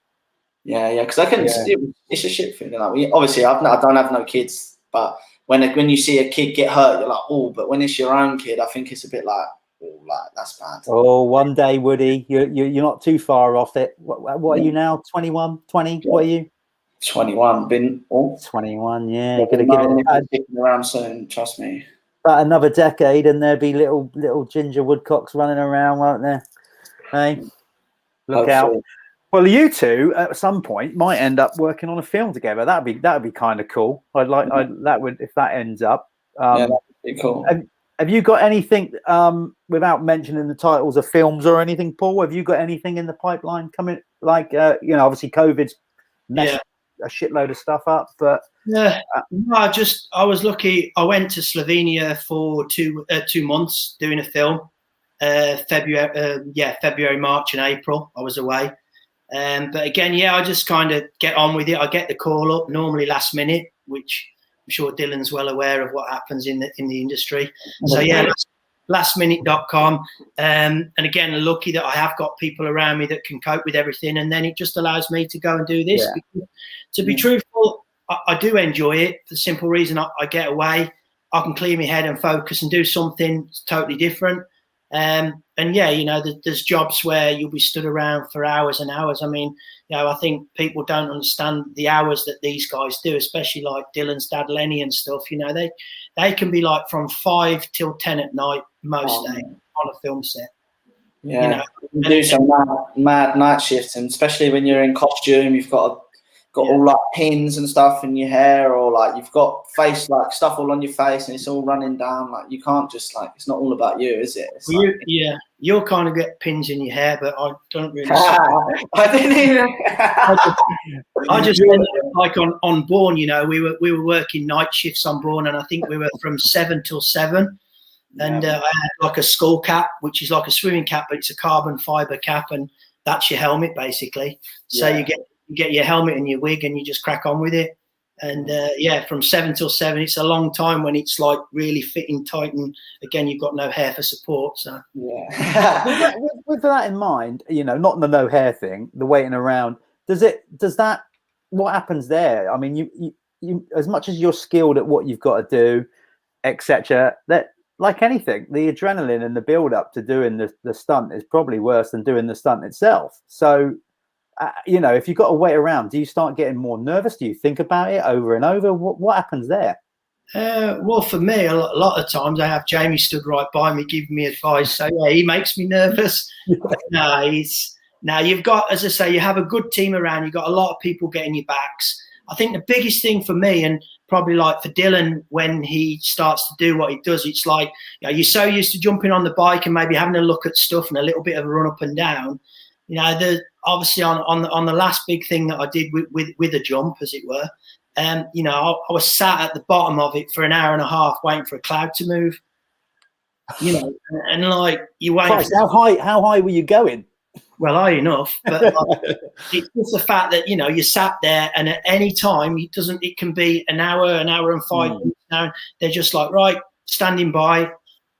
Yeah, because I can. It's a shit thing. Like, obviously, I don't have no kids, but when you see a kid get hurt, you're like, oh. But when it's your own kid, I think it's a bit like, oh, like that's bad. Oh, one day, Woody, you're not too far off it. What are you now? 21, 20? Yeah. What are you? 21. Been 21. Yeah, gonna give it around soon. Trust me. About another decade, and there'll be little ginger woodcocks running around, won't there? Hey, look out. Well, you two at some point might end up working on a film together. That'd be kind of cool. If that ends up. That'd be cool. Have you got anything without mentioning the titles of films or anything, Paul? Have you got anything in the pipeline coming? Like you know, obviously COVID's messed a shitload of stuff up, but no, I was lucky. I went to Slovenia for 2 months doing a film. February, March, and April. I was away. But again, I just kind of get on with it. I get the call up normally last minute, which sure Dylan's well aware of what happens in the industry. So yeah, lastminute.com. And again, lucky that I have got people around me that can cope with everything, and then it just allows me to go and do this. Yeah. To be truthful, I do enjoy it for the simple reason I get away. I can clear my head and focus and do something totally different. And yeah, you know, there's jobs where you'll be stood around for hours and hours. I mean, you know, I think people don't understand the hours that these guys do, especially like Dylan's dad, Lenny, and stuff. You know, they can be like from 5 till 10 at night most days on a film set. Yeah, you know, you do some mad night shifts, and especially when you're in costume, you've got all like pins and stuff in your hair, or like you've got face like stuff all on your face, and it's all running down. Like you can't just like, it's not all about you, is it? Well, you'll kind of get pins in your hair, but I don't really. I didn't even. I just ended up like on Bourne. You know, we were working night shifts on Bourne, and I think we were from 7 till 7. And I had like a skull cap, which is like a swimming cap, but it's a carbon fiber cap, and that's your helmet basically. So you get your helmet and your wig, and you just crack on with it. And from 7 till 7, it's a long time when it's like really fitting tight, and again, you've got no hair for support. So with that in mind, you know, not the no hair thing, the waiting around. What happens there? I mean, you as much as you're skilled at what you've got to do, etc. That, like anything, the adrenaline and the build up to doing the stunt is probably worse than doing the stunt itself. So. You know, if you've got to wait around, do you start getting more nervous? Do you think about it over and over? What happens there? Well, for me, a lot of times I have Jamie stood right by me giving me advice. So yeah, he makes me nervous. No, you've got, as I say, you have a good team around. You've got a lot of people getting your backs. I think the biggest thing for me, and probably like for Dylan, when he starts to do what he does, it's like, you know, you're so used to jumping on the bike and maybe having a look at stuff and a little bit of a run up and down. You know, obviously on the last big thing that I did with a jump, as it were, you know, I was sat at the bottom of it for an hour and a half waiting for a cloud to move. You know, and like you wait. Christ, how high were you going? Well, high enough, but it's just the fact that, you know, you sat there, and at any time it can be an hour and 5 minutes now. They're just like, right, standing by,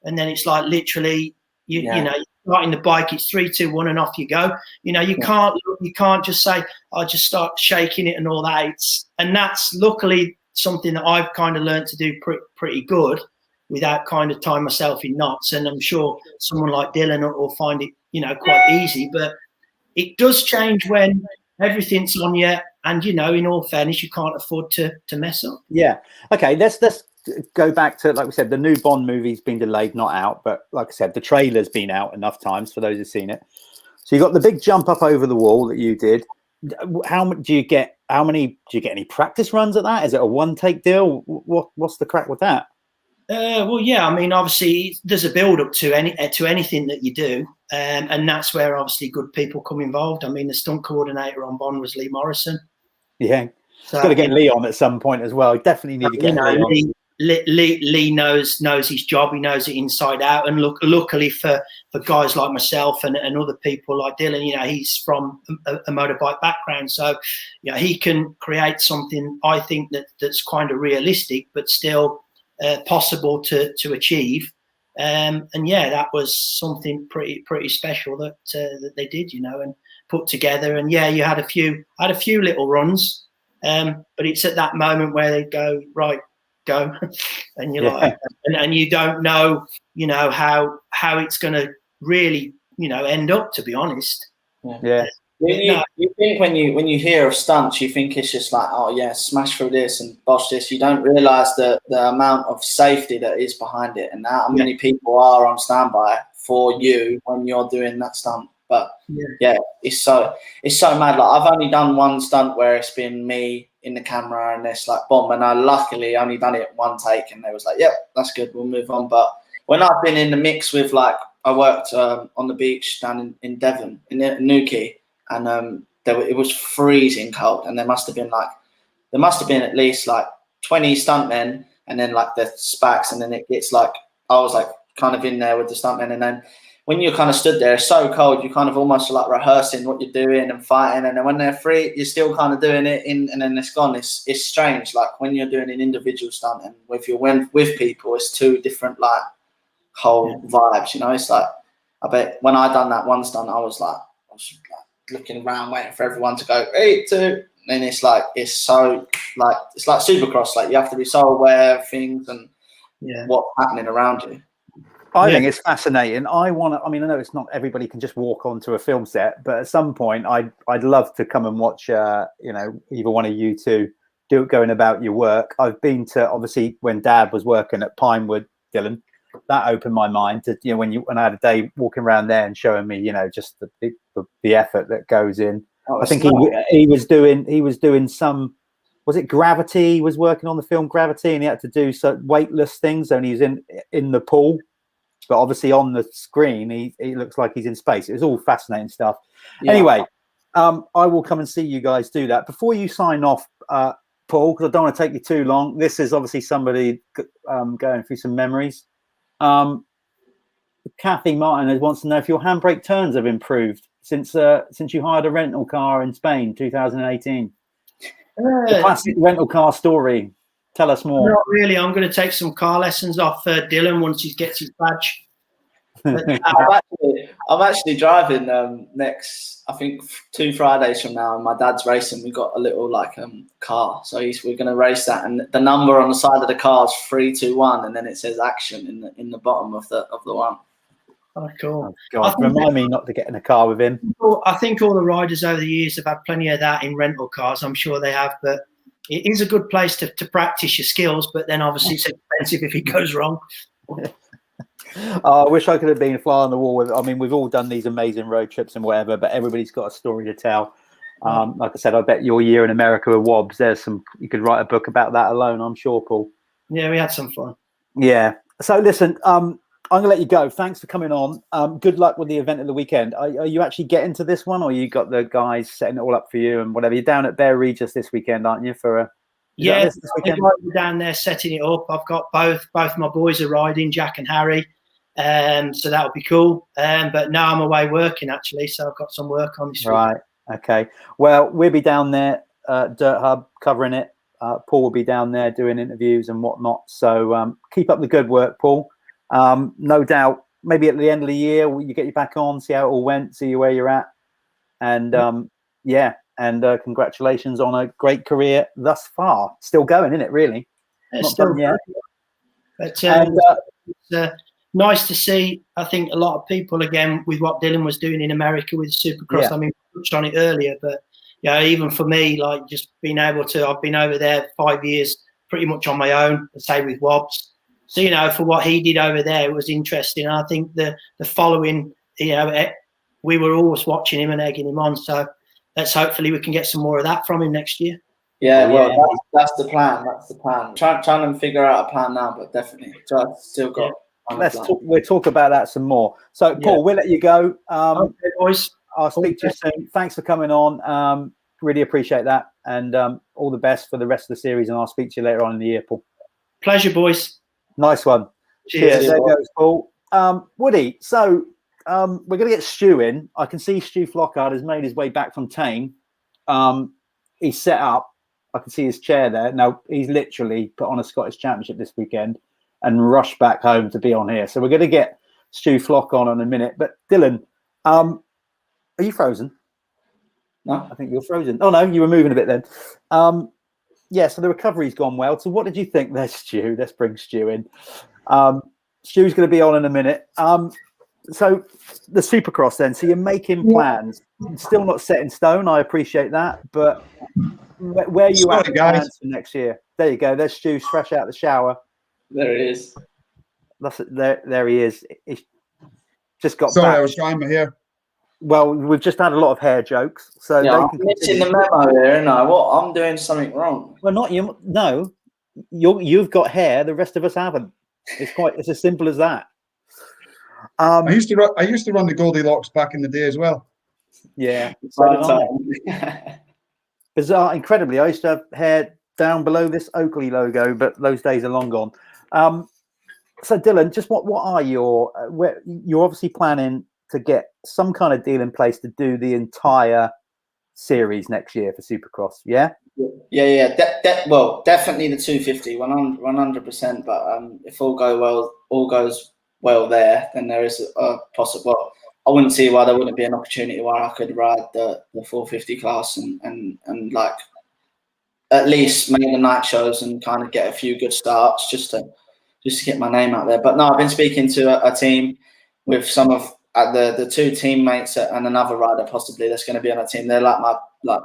and then it's like literally you know. Right in the bike, it's 3, 2, 1, and off you go. You know, you can't just say, I'll just start shaking it and all that. And that's luckily something that I've kind of learned to do pretty good without kind of tying myself in knots. And I'm sure someone like Dylan will find it, you know, quite easy. But it does change when everything's on you, and, you know, in all fairness, you can't afford to mess up. Yeah. Okay, let's go back to, like we said, the new Bond movie's been delayed, not out, but like I said, the trailer's been out enough times for those who've seen it. So you got the big jump up over the wall that you did. How many do you get any practice runs at that? Is it a one take deal? What's the crack with that? Well, yeah, I mean, obviously there's a build up to anything that you do, and that's where obviously good people come involved. I mean, the stunt coordinator on Bond was Lee Morrison. Yeah, so got to get Lee on at some point as well. Definitely need to get Lee on. Lee knows his job. He knows it inside out. And luckily for guys like myself and other people like Dylan, you know, he's from a motorbike background, so you know, he can create something, I think, that's kind of realistic but still possible to achieve. And yeah, that was something pretty special that they did, you know, and put together. And yeah, you had a few little runs, but it's at that moment where they go, right, go, and you're like, and you don't know, you know, how it's going to really, you know, end up, to be honest. You think when you hear of stunts, you think it's just like, oh yeah, smash through this and bosh this. You don't realise the amount of safety that is behind it, and how many people are on standby for you when you're doing that stunt. But yeah, it's so mad. Like, I've only done one stunt where it's been me in the camera and it's like bomb, and I luckily only done it one take, and they was like, yep, that's good, we'll move on. But when I've been in the mix with, like, I worked on the beach down in Devon, in Newquay, and it was freezing cold, and there must have been at least like 20 stuntmen, and then like the SPACs, and then it gets like, I was like kind of in there with the stuntmen, and then when you're kind of stood there, it's so cold, you kind of almost like rehearsing what you're doing and fighting. And then when they're free, you're still kind of doing it and then it's gone. It's strange. Like when you're doing an individual stunt and if you're with people, it's two different like whole vibes, you know. It's like, I bet when I done that one stunt, I was like looking around waiting for everyone to go 3, 2. And it's like, it's so like, it's like Supercross. Like you have to be so aware of things and what's happening around you. I think it's fascinating. I know it's not everybody can just walk onto a film set, but at some point I'd love to come and watch, either one of you two going about your work. I've been to, obviously, when Dad was working at Pinewood, Dylan, that opened my mind to, when I had a day walking around there and showing me, just the effort that goes in. I think he was doing some, was it Gravity? He was working on the film Gravity, and he had to do some weightless things, and he's in the pool. But obviously on the screen, he looks like he's in space. It was all fascinating stuff. Yeah. Anyway, I will come and see you guys do that. Before you sign off, Paul, because I don't want to take you too long. This is obviously somebody going through some memories. Kathy Martin wants to know if your handbrake turns have improved since you hired a rental car in Spain, 2018. The classic rental car story. Tell us more. Not really. I'm going to take some car lessons off Dylan once he gets his badge. I'm actually driving next, I think 2 Fridays from now, and my dad's racing. We got a little car, so we're going to race that, and the number on the side of the car is 321, and then it says action in the bottom of the one. Oh, cool. Oh, God, remind me not to get in a car with him. I think all the riders over the years have had plenty of that in rental cars. I'm sure they have, but it is a good place to practice your skills, but then obviously it's expensive if it goes wrong. I wish I could have been a fly on the wall. We've all done these amazing road trips and whatever, but everybody's got a story to tell. Like I said, I bet your year in America with Wobbs, you could write a book about that alone, I'm sure, Paul. Yeah, we had some fun. Yeah. So listen, I'm going to let you go. Thanks for coming on. Good luck with the event of the weekend. Are you actually getting to this one, or you got the guys setting it all up for you and whatever? You're down at Bear Regis this weekend, aren't you? This weekend? We're down there setting it up. I've got both my boys are riding, Jack and Harry. So that'll be cool. But now I'm away working actually, so I've got some work on this week. Right. Okay. Well, we'll be down there, Dirt Hub, covering it. Paul will be down there doing interviews and whatnot. So keep up the good work, Paul. No doubt, maybe at the end of the year, you get you back on, see how it all went, see where you're at. And congratulations on a great career thus far. Still going, isn't it, really? It's still yet. But it's nice to see. I think a lot of people, again, with what Dylan was doing in America with Supercross, I touched on it earlier, but even for me, like just being able to, I've been over there 5 years pretty much on my own, say with Wobbs. So, for what he did over there, it was interesting. And I think the following, we were always watching him and egging him on. So hopefully we can get some more of that from him next year. Yeah, well, that's the plan. That's the plan. Trying to figure out a plan now, but definitely. So I've still got. We'll talk about that some more. So, Paul, we'll let you go. Okay, boys. I'll speak to you soon. Thanks for coming on. Really appreciate that. And all the best for the rest of the series. And I'll speak to you later on in the year, Paul. Pleasure, boys. Nice one. Cheers. There goes Paul. Woody, so we're going to get Stu in. I can see Stu Flockhart has made his way back from Tame. He's set up. I can see his chair there. Now, he's literally put on a Scottish Championship this weekend and rushed back home to be on here. So we're going to get Stu Flock on in a minute. But Dylan, are you frozen? No. I think you're frozen. Oh, no, you were moving a bit then. So the recovery's gone well. So what did you think there, Stu? Let's bring Stu in. Stu's going to be on in a minute. So the Supercross then. So you're making plans. Still not set in stone. I appreciate that. But where are you at plans for next year? There you go. There's Stu, fresh out of the shower. There he is. There he is. He's just got Sorry, back. I was trying my hair. Well, we've just had a lot of hair jokes. So I'm missing the memo here, and I'm doing something wrong. Well, not you. No, you've got hair. The rest of us haven't. It's as simple as that. I used to run the Goldilocks back in the day as well. Yeah. Bizarre, incredibly. I used to have hair down below this Oakley logo, but those days are long gone. So Dylan, just what are your you're obviously planning to get some kind of deal in place to do the entire series next year for Supercross, yeah? Yeah. Well, definitely the 250, 100%. But if all goes well there, then there is a possible. Well, I wouldn't see why there wouldn't be an opportunity where I could ride the 450 class and like at least make the night shows and kind of get a few good starts just to get my name out there. But no, I've been speaking to a team with some of the two teammates and another rider possibly that's going to be on a team. They're like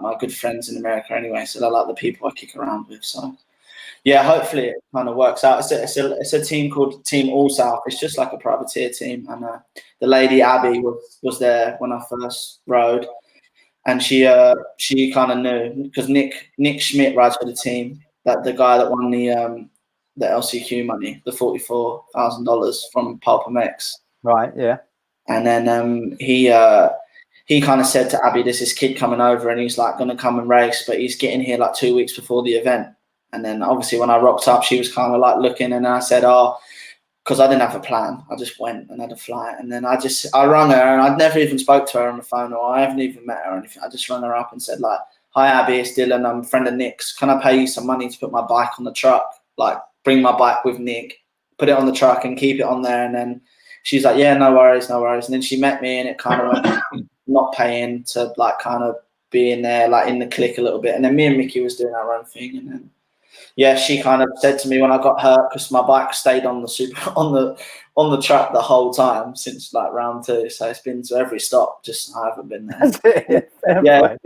my good friends in America anyway, so they're like the people I kick around with. So yeah, hopefully it kind of works out. It's a team called Team All South. It's just like a privateer team, and the lady Abby was there when I first rode, and she kind of knew because Nick Schmidt rides for the team. That the guy that won the LCQ money, the $44,000 from PulpMX. Right. Yeah. And then he kind of said to Abby, "There's this kid coming over, and he's like going to come and race, but he's getting here like 2 weeks before the event." And then obviously when I rocked up, she was kind of like looking, and I said, "Oh," because I didn't have a plan. I just went and had a flight, and then I rang her, and I'd never even spoke to her on the phone, or I haven't even met her or anything. I just rang her up and said like, "Hi Abby, it's Dylan. I'm a friend of Nick's. Can I pay you some money to put my bike on the truck? Like bring my bike with Nick, put it on the truck and keep it on there." And then she's like, "Yeah, no worries. And then she met me, and it kind of went not paying to like kind of being there, like in the clique a little bit. And then me and Mickey was doing our own thing. And then, yeah, she kind of said to me when I got hurt, because my bike stayed on the track the whole time since like round 2. So it's been to every stop, just I haven't been there. Yeah,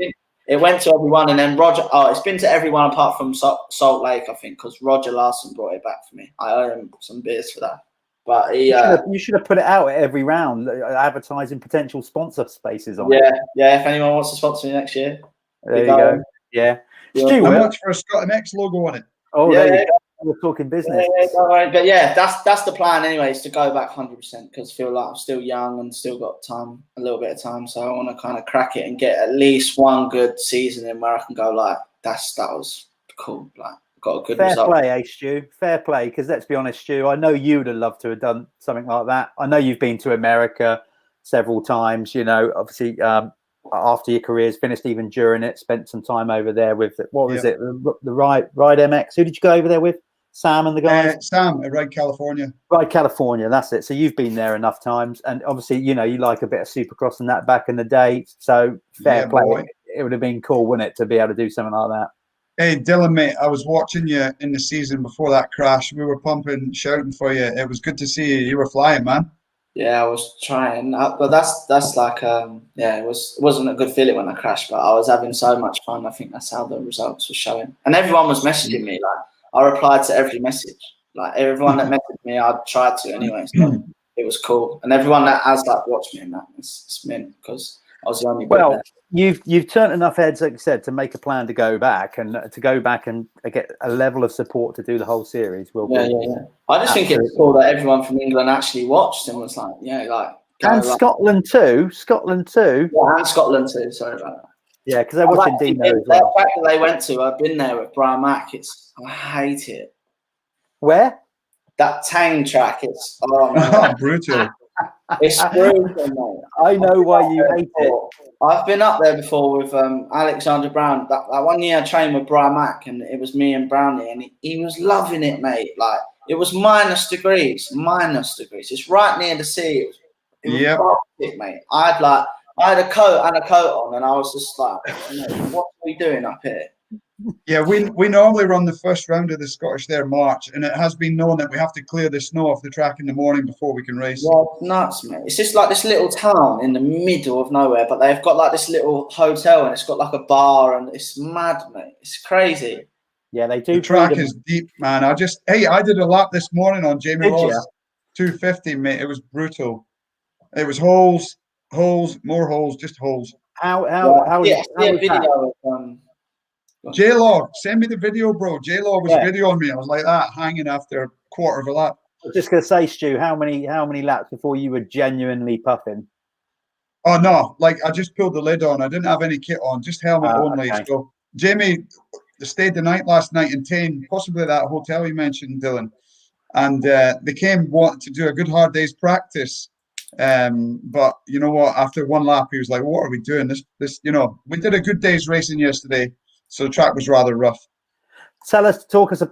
it went to everyone. And then Roger, it's been to everyone apart from Salt Lake, I think, because Roger Larson brought it back for me. I owe him some beers for that. But you should have put it out at every round, advertising potential sponsor spaces on it. Yeah. If anyone wants to sponsor me next year, there you go. Yeah. How much for a Scott MX logo on it? Oh, yeah. We're talking business. But yeah, that's the plan anyway, is to go back 100% because I feel like I'm still young and still got time, a little bit of time. So I want to kind of crack it and get at least one good season in where I can go like, that was cool. Like, got a good result. Fair play, Stu. Fair play, because let's be honest, Stu, I know you would have loved to have done something like that. I know you've been to America several times, you know, obviously after your career's finished, even during it, spent some time over there with, what was it, the Ride MX? Who did you go over there with? Sam and the guys? Sam at Ride California. Ride California, that's it. So you've been there enough times. And obviously, you know, you like a bit of Supercross and that back in the day. So fair play. Boy. It would have been cool, wouldn't it, to be able to do something like that? Hey, Dylan, mate, I was watching you in the season before that crash. We were pumping, shouting for you. It was good to see you. You were flying, man. Yeah, I was trying. But that's like, it wasn't a good feeling when I crashed, but I was having so much fun. I think that's how the results were showing. And everyone was messaging me. Like, I replied to every message. Like, everyone that messaged me, I tried to anyway. So it was cool. And everyone that has, like, watched me in that, it's mint because I was the only one there. You've turned enough heads, like you said, to make a plan to go back and get a level of support to do the whole series. Yeah. I just think it's cool that everyone from England actually watched and was like, and Scotland too. Yeah, and Scotland too. Sorry about that. Yeah, because they're watching Dino as well. The fact that they went to, I've been there with Brian Mack. I hate it. Where? That Tang track. It's brutal. It's brutal, mate. I know why you hate it. I've been up there before with Alexander Brown. That 1 year I trained with Brian Mack, and it was me and Brownie, and he was loving it, mate. Like, it was -. It's right near the sea. It was perfect, mate. I had a coat on, and I was just like, what are we doing up here? Yeah, we normally run the first round of the Scottish Dare March, and it has been known that we have to clear the snow off the track in the morning before we can race. Yeah, it's nuts, mate. It's just like this little town in the middle of nowhere, but they've got like this little hotel, and it's got like a bar, and it's mad, mate. It's crazy. Yeah, they do. The track is deep, man. I did a lap this morning on Jamie Law's 250, mate. It was brutal. It was holes, more holes, just holes. How video of J-Law, send me the video, bro. J-Law was videoing me. I was like that, hanging after a quarter of a lap. I was just going to say, Stu, how many laps before you were genuinely puffing? Oh, no. Like, I just pulled the lid on. I didn't have any kit on, just helmet only. Okay. So, Jamie stayed the night last night in Tain, possibly that hotel you mentioned, Dylan. and they came wanting to do a good hard day's practice. But you know what? After one lap, he was like, "What are we doing? This, we did a good day's racing yesterday, so the track was rather rough." Talk us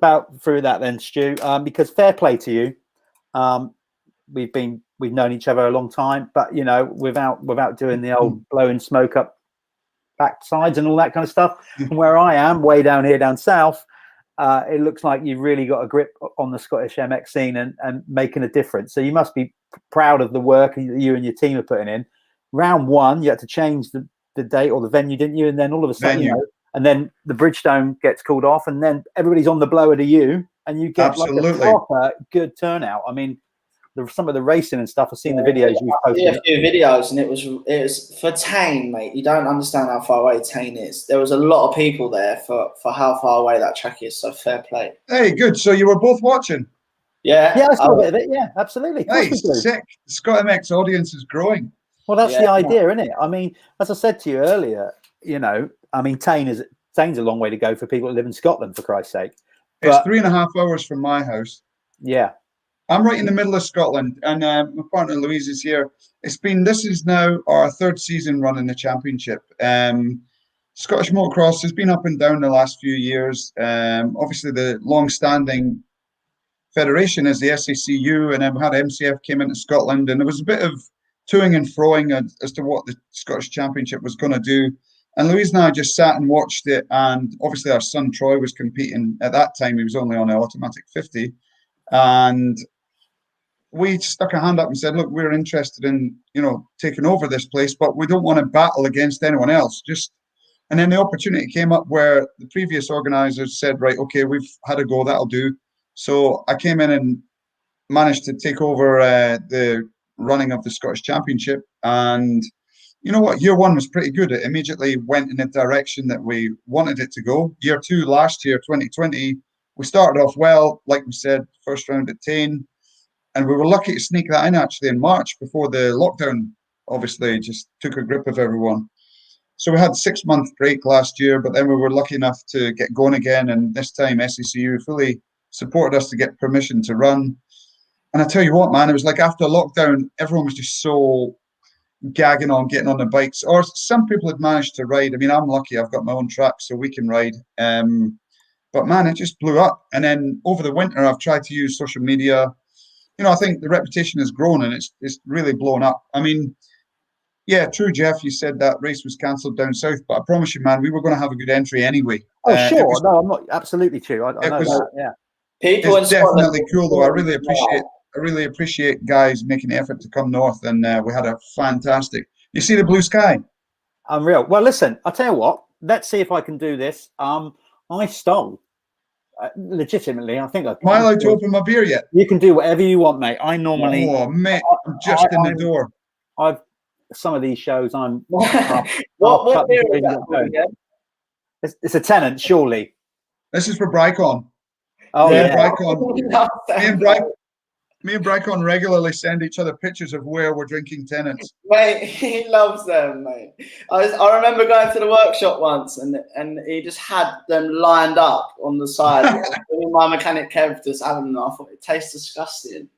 through that then, Stu. Because fair play to you. We've known each other a long time, but without doing the old blowing smoke up backsides and all that kind of stuff. From where I am, way down here, down south, it looks like you've really got a grip on the Scottish MX scene and making a difference. So you must be proud of the work you and your team are putting in. Round one, you had to change the date or the venue, didn't you? And then all of a sudden, and then the Bridgestone gets called off, and then everybody's on the blower to you, and you get like a proper good turnout. I mean, some of the racing and stuff. I've seen the videos you've posted. Yeah, a few videos, and it was for Tain, mate. You don't understand how far away Tain is. There was a lot of people there for how far away that track is. So fair play. Hey, good. So you were both watching? Yeah, I saw a bit of it. Yeah, absolutely. Hey, sick. The Scott MX audience is growing. Well, that's the idea, isn't it? I mean, as I said to you earlier, Tain's a long way to go for people that live in Scotland, for Christ's sake. It's 3.5 hours from my house. Yeah. I'm right in the middle of Scotland, and my partner Louise is here. This is now our third season running the championship. Scottish Motocross has been up and down the last few years. Obviously, the long-standing federation is the SACU, and then we had MCF came into Scotland, and there was a bit of toing and froing as to what the Scottish Championship was going to do. And Louise and I just sat and watched it, and obviously our son Troy was competing at that time. He was only on an automatic 50, and we stuck a hand up and said, "Look, we're interested in taking over this place, but we don't want to battle against anyone else." And then the opportunity came up where the previous organisers said, "Right, okay, we've had a go. That'll do." So I came in and managed to take over the running of the Scottish Championship, and you know what? Year one was pretty good. It immediately went in the direction that we wanted it to go. Year two, last year, 2020, we started off well, like we said, first round at Tain, and we were lucky to sneak that in actually in March before the lockdown obviously just took a grip of everyone. So we had a 6-month break last year, but then we were lucky enough to get going again, and this time SACU fully supported us to get permission to run. And I tell you what, man, it was like after lockdown, everyone was just so gagging on getting on the bikes, or some people had managed to ride. I mean, I'm lucky, I've got my own track, so we can ride. But man, it just blew up. And then over the winter, I've tried to use social media. I think the reputation has grown and it's really blown up. I mean, yeah, true, Jeff, you said that race was cancelled down south, but I promise you, man, we were going to have a good entry anyway. Oh, sure. No, I'm not absolutely true. I know that, yeah. It's definitely cool, though. I really appreciate guys making the effort to come north, and we had a fantastic. You see the blue sky? Unreal. Well, listen, I'll tell you what. Let's see if I can do this. I stole. Legitimately, I think I can. Am I allowed to open my beer yet? You can do whatever you want, mate. I normally. Oh, mate, I'm just in the door. Some of these shows, I'm. What beer is that? It's a Tenant, surely. This is for Brycon. Oh yeah. Me and Brycon regularly send each other pictures of where we're drinking Tenants. Mate, he loves them, mate. I remember going to the workshop once, and he just had them lined up on the side. My mechanic Kev just having them. I thought it tastes disgusting.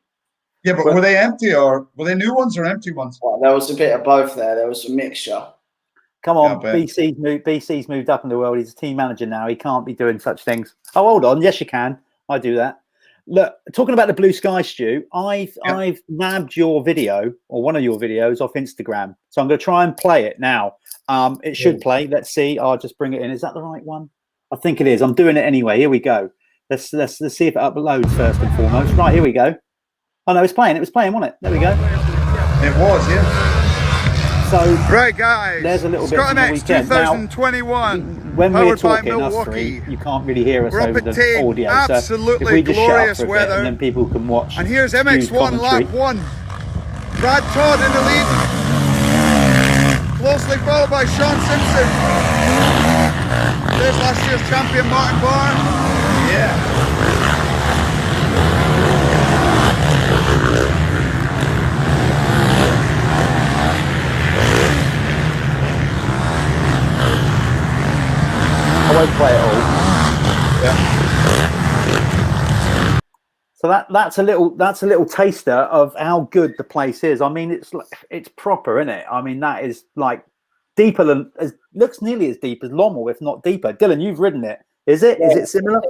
Yeah, but were they empty or were they new ones or empty ones? Well, there was a bit of both there. There was a mixture. Come on, BC's moved up in the world. He's a team manager now. He can't be doing such things. Oh, hold on. Yes, you can. I do that. Look, talking about the blue sky, Stu, I've nabbed your video or one of your videos off Instagram. So I'm going to try and play it now. It should play. Let's see. I'll just bring it in. Is that the right one? I think it is. I'm doing it anyway. Here we go. Let's see if it uploads first and foremost. Right, here we go. Oh no, it's playing. It was playing, wasn't it? There we go. It was, yeah. So right, guys. There's a little bit Scott from the MX weekend. 2021. Now, when we're talking us Milwaukee. three, you can't really hear us over the audio. Absolutely so if we just glorious shut up for a weather. bit, and then people can watch. And here's Stu's MX1 lap 1. Brad Todd in the lead, closely followed by Sean Simpson. There's last year's champion Martin Barr. Yeah. I won't play it all. Yeah. So that's a little taster of how good the place is. I mean, it's proper, isn't it? I mean, that is like deeper than looks nearly as deep as Lommel, if not deeper. Dylan, you've ridden it. Is it? Yeah, is it similar?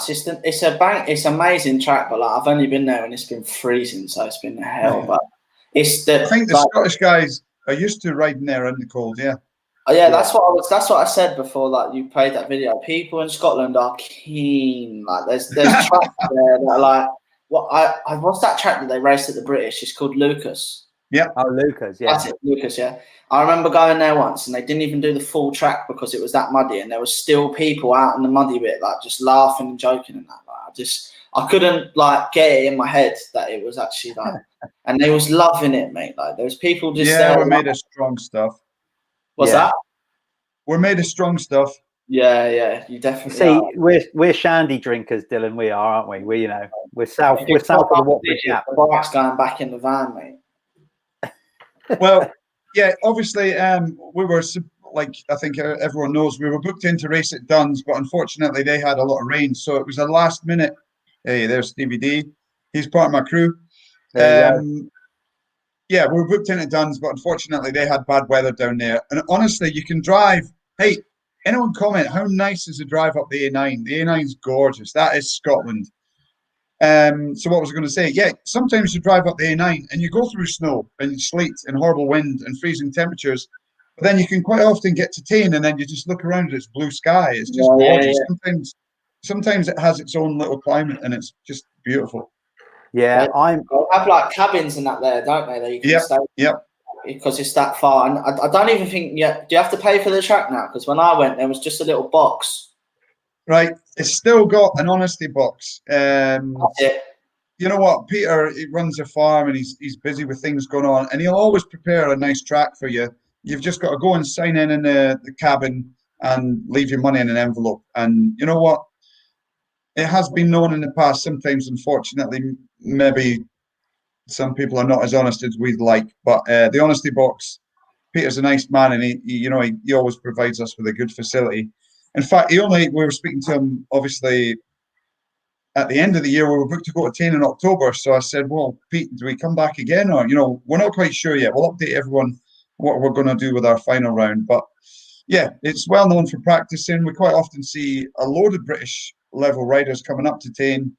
It's amazing track, but like I've only been there and it's been freezing, so it's been hell. Yeah. But I think the Scottish guys are used to riding there in the cold. Yeah. Oh, yeah, that's what I said before. Like you played that video. People in Scotland are keen. Like there's tracks there that are like what's that track that they raced at the British? It's called Lucas. Yeah. Oh, Lucas. Yeah. That's it, Lucas. Yeah. I remember going there once, and they didn't even do the full track because it was that muddy, and there was still people out in the muddy bit, like just laughing and joking and that. Like, I couldn't like get it in my head that it was actually like, and they was loving it, mate. Like there was people just there. We're made of strong stuff. What's that? We're made of strong stuff. Yeah, you definitely see. are. We're shandy drinkers, Dylan. We are, aren't we? We're south of the Watford Gap. The bike's going back in the van, mate. Well, yeah, obviously, we were like I think everyone knows we were booked in to race at Duns, but unfortunately they had a lot of rain, so it was a last minute. Hey, there's Stevie D. He's part of my crew. Yeah, we were booked in at Duns, but unfortunately they had bad weather down there. And honestly, you can drive. Hey, anyone comment how nice is the drive up the A9? The A9 is gorgeous. That is Scotland. So what was I going to say? Yeah, sometimes you drive up the A9 and you go through snow and sleet and horrible wind and freezing temperatures. But then you can quite often get to Tain and then you just look around and it's blue sky. It's just gorgeous. Yeah. Sometimes it has its own little climate and it's just beautiful. Yeah, they have like cabins and that there, don't they? That you can stay. Yep. Because it's that far, and I don't even think. Yeah, do you have to pay for the track now? Because when I went, there was just a little box. Right, it's still got an honesty box. That's it. You know what, Peter? He runs a farm and he's busy with things going on, and he'll always prepare a nice track for you. You've just got to go and sign in the cabin and leave your money in an envelope. And you know what? It has been known in the past. Sometimes, unfortunately, maybe some people are not as honest as we'd like. But the honesty box, Peter's a nice man, and he always provides us with a good facility. In fact, we were speaking to him obviously at the end of the year. We were booked to go to Tain in October, so I said, "Well, Pete, do we come back again, or we're not quite sure yet. We'll update everyone what we're going to do with our final round." But yeah, it's well known for practicing. We quite often see a load of British level riders coming up to Tain.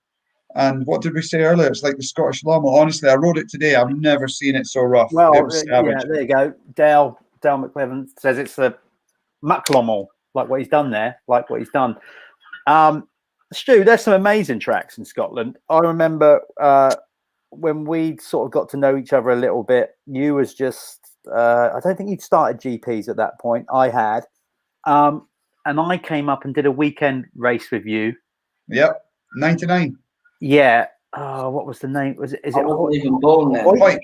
And what did we say earlier? It's like the Scottish Lommel. Honestly, I rode it today. I've never seen it so rough. Well, it was savage. Yeah, there you go. Dale McLevin says it's the Muck Lommel, like what he's done there, like what he's done. Stu, there's some amazing tracks in Scotland. I remember when we sort of got to know each other a little bit, you was just, I don't think you'd started GPs at that point. I had. And I came up and did a weekend race with you. Yep, 99. Yeah. Oh, what was the name? Is it? I wasn't even born then. Hoik?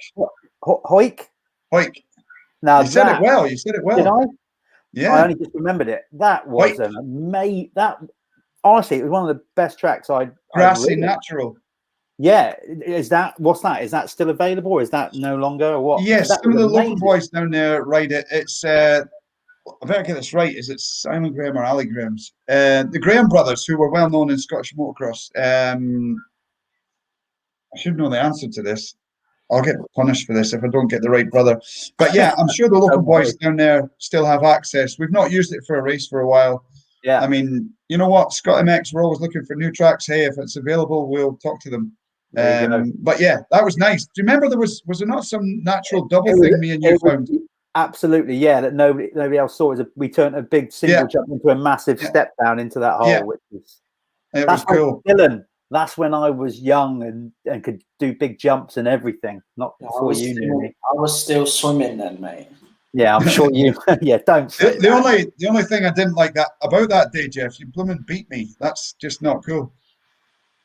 Hoik. Now you said it well. You said it well. Did I? Yeah. I only just remembered it. That was Hoik. an amazing. Honestly, it was one of the best tracks I'd Grassy Natural. Yeah. What's that? Is that still available or is that no longer? Or what? Yes, some of the local boys down there ride it. It's I better get this right. Is it Simon Graham or Ali Graham's? The Graham brothers, who were well known in Scottish motocross. I should know the answer to this. I'll get punished for this if I don't get the right brother. But yeah, I'm sure the local boys down there still have access. We've not used it for a race for a while. Yeah. I mean, you know what? Scott MX, we're always looking for new tracks. Hey, if it's available, we'll talk to them. But yeah, that was nice. Do you remember was there not some natural double thing me and you found? Absolutely, yeah. That nobody else saw. We turned a big single jump into a massive step down into that hole, which was cool. Dylan, that's when I was young and could do big jumps and everything. Not before you knew me. I was still swimming then, mate. Yeah, I'm sure you. Yeah, don't. The only thing I didn't like about that day, Jeff, you blooming beat me. That's just not cool.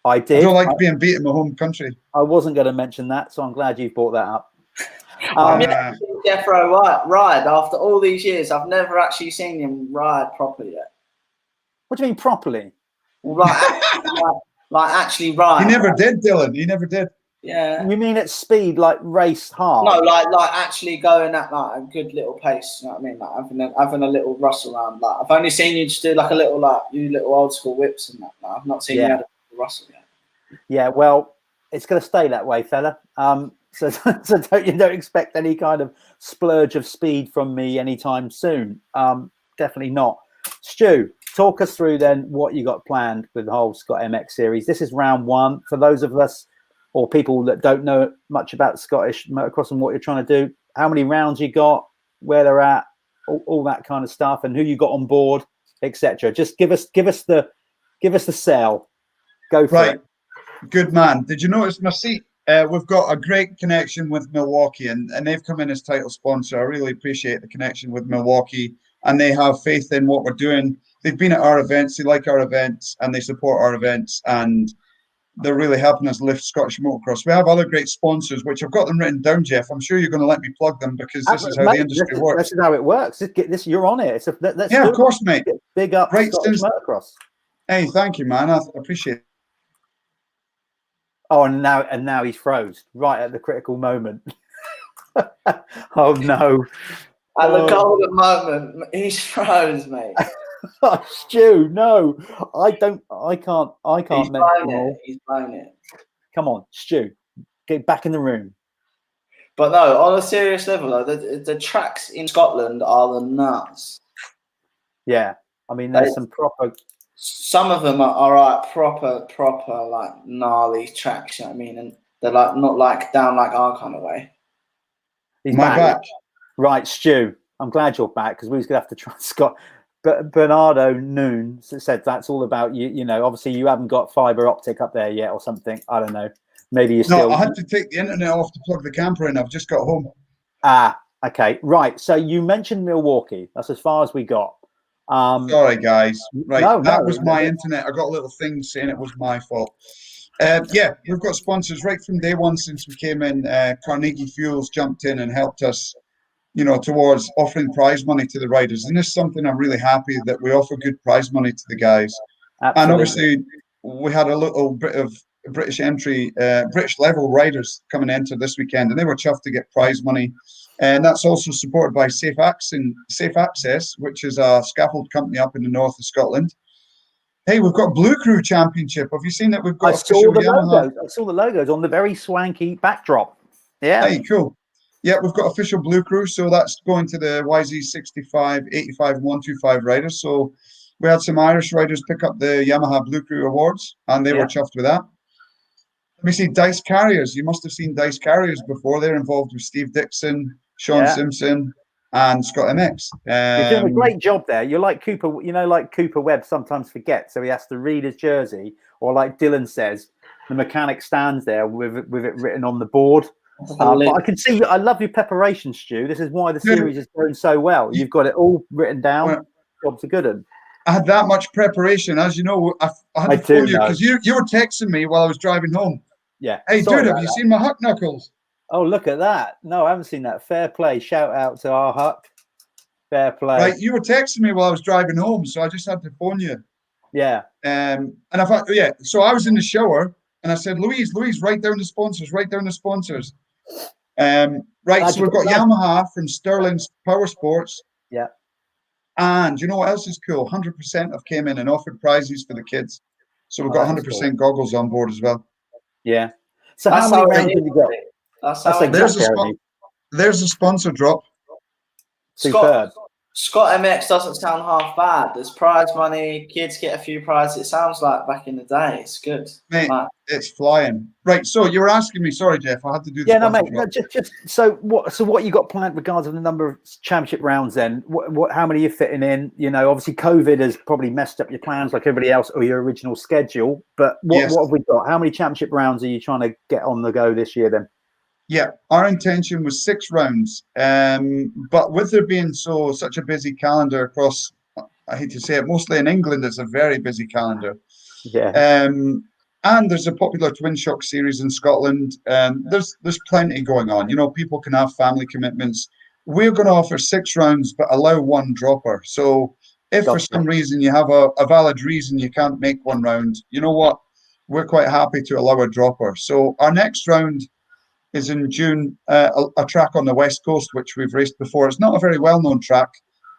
I did. I don't like being beat in my home country. I wasn't going to mention that, so I'm glad you brought that up. Jeffro ride after all these years. I've never actually seen him ride properly yet. What do you mean properly? Like actually ride. He never did, Dylan. He never did. Yeah. You mean at speed, like race hard? No, like actually going at like a good little pace. You know what I mean? Like having a little rustle around. Like I've only seen you just do like a little little old school whips and that. Like, I've not seen you have a rustle yet. Yeah, well, it's going to stay that way, fella. So don't expect any kind of splurge of speed from me anytime soon. Definitely not. Stu, talk us through then what you got planned with the whole Scott MX series. This is round one. For those of us or people that don't know much about Scottish motocross and what you're trying to do, how many rounds you got, where they're at, all that kind of stuff, and who you got on board, etc. Just give us the sell. Go for it. Good man. Did you notice my seat? We've got a great connection with Milwaukee, and they've come in as title sponsor. I really appreciate the connection with Milwaukee, and they have faith in what we're doing. They've been at our events, they like our events, and they support our events, and they're really helping us lift Scottish motocross. We have other great sponsors, which I've got them written down, Jeff. I'm sure you're going to let me plug them because this is how the industry works. This is how it works. You're on it. Yeah, of course, mate. Big up Scottish motocross. Hey, thank you, man. I appreciate it. Oh, and now he's froze right at the critical moment. Oh no! At the golden moment, he's froze, mate. Oh, Stu, no, I can't. He's blown it. He's blown it. Come on, Stu, get back in the room. But no, on a serious level, though, the tracks in Scotland are the nuts. Yeah, I mean, there's some proper. Some of them are like proper like gnarly tracks. You know what I mean? And they're like not like down like our kind of way. He's back. Right, Stu. I'm glad you're back because we was gonna have to try Scott. But Bernardo Noon said that's all about you. You know, obviously you haven't got fiber optic up there yet or something. I don't know. Maybe you still. No, I had to take the internet off to plug the camper in. I've just got home. Ah, okay, right. So you mentioned Milwaukee. That's as far as we got. Sorry, guys. Right, that was my no. internet. I got a little thing saying it was my fault. Yeah, we've got sponsors right from day one since we came in. Carnegie Fuels jumped in and helped us, you know, towards offering prize money to the riders. And this is something I'm really happy that we offer good prize money to the guys. Absolutely. And obviously, we had a little bit of British entry, British level riders coming into this weekend, and they were chuffed to get prize money. And that's also supported by Safe Access, which is a scaffold company up in the north of Scotland. Hey, we've got Blue Crew Championship. Have you seen that? We've got I saw the logos on the very swanky backdrop. Yeah. Hey, cool. Yeah, we've got official Blue Crew, so that's going to the YZ65, 85, and 125 riders. So we had some Irish riders pick up the Yamaha Blue Crew Awards, and they were chuffed with that. Let me see, Dice Carriers. You must have seen Dice Carriers before. They're involved with Steve Dixon, Sean Simpson, and Scott MX. You're doing a great job there. You're like Cooper, you know, like Cooper Webb sometimes forgets, so he has to read his jersey, or like Dylan says, the mechanic stands there with it written on the board. But I can see, I love your preparation, Stu. This is why the series is going so well. You've got it all written down. Jobs are good. I had that much preparation. As you know, I had to phone you because you were texting me while I was driving home. Yeah. Hey, dude, have you seen my Huck Knuckles? Oh, look at that. No, I haven't seen that. Fair play. Shout out to our Huck. Fair play. Right, you were texting me while I was driving home, so I just had to phone you. Yeah. And I thought, so I was in the shower and I said, Louise, write down the sponsors. Right, so we've got Yamaha from Sterling's Powersports. Yeah. And you know what else is cool? 100% have came in and offered prizes for the kids. So we've got 100% goggles on board as well. Yeah. So how many rounds have you got? There's a sponsor drop. Superb. Scott MX doesn't sound half bad. There's prize money. Kids get a few prizes. It sounds like back in the day. It's good. Mate, it's flying. Right, so you were asking me, sorry, Jeff, I had to do this. So what you got planned regards of the number of championship rounds then? How many are you fitting in? You know, obviously COVID has probably messed up your plans like everybody else or your original schedule. But what have we got? How many championship rounds are you trying to get on the go this year then? Yeah, our intention was 6 rounds, but with there being such a busy calendar across, I hate to say it, mostly in England, it's a very busy calendar. Yeah. And there's a popular twin shock series in Scotland. There's plenty going on. You know, people can have family commitments. We're going to offer 6 rounds, but allow 1 dropper. So if for some reason you have a valid reason you can't make 1 round, you know what? We're quite happy to allow a dropper. So our next round is in June, a track on the West Coast, which we've raced before. It's not a very well-known track,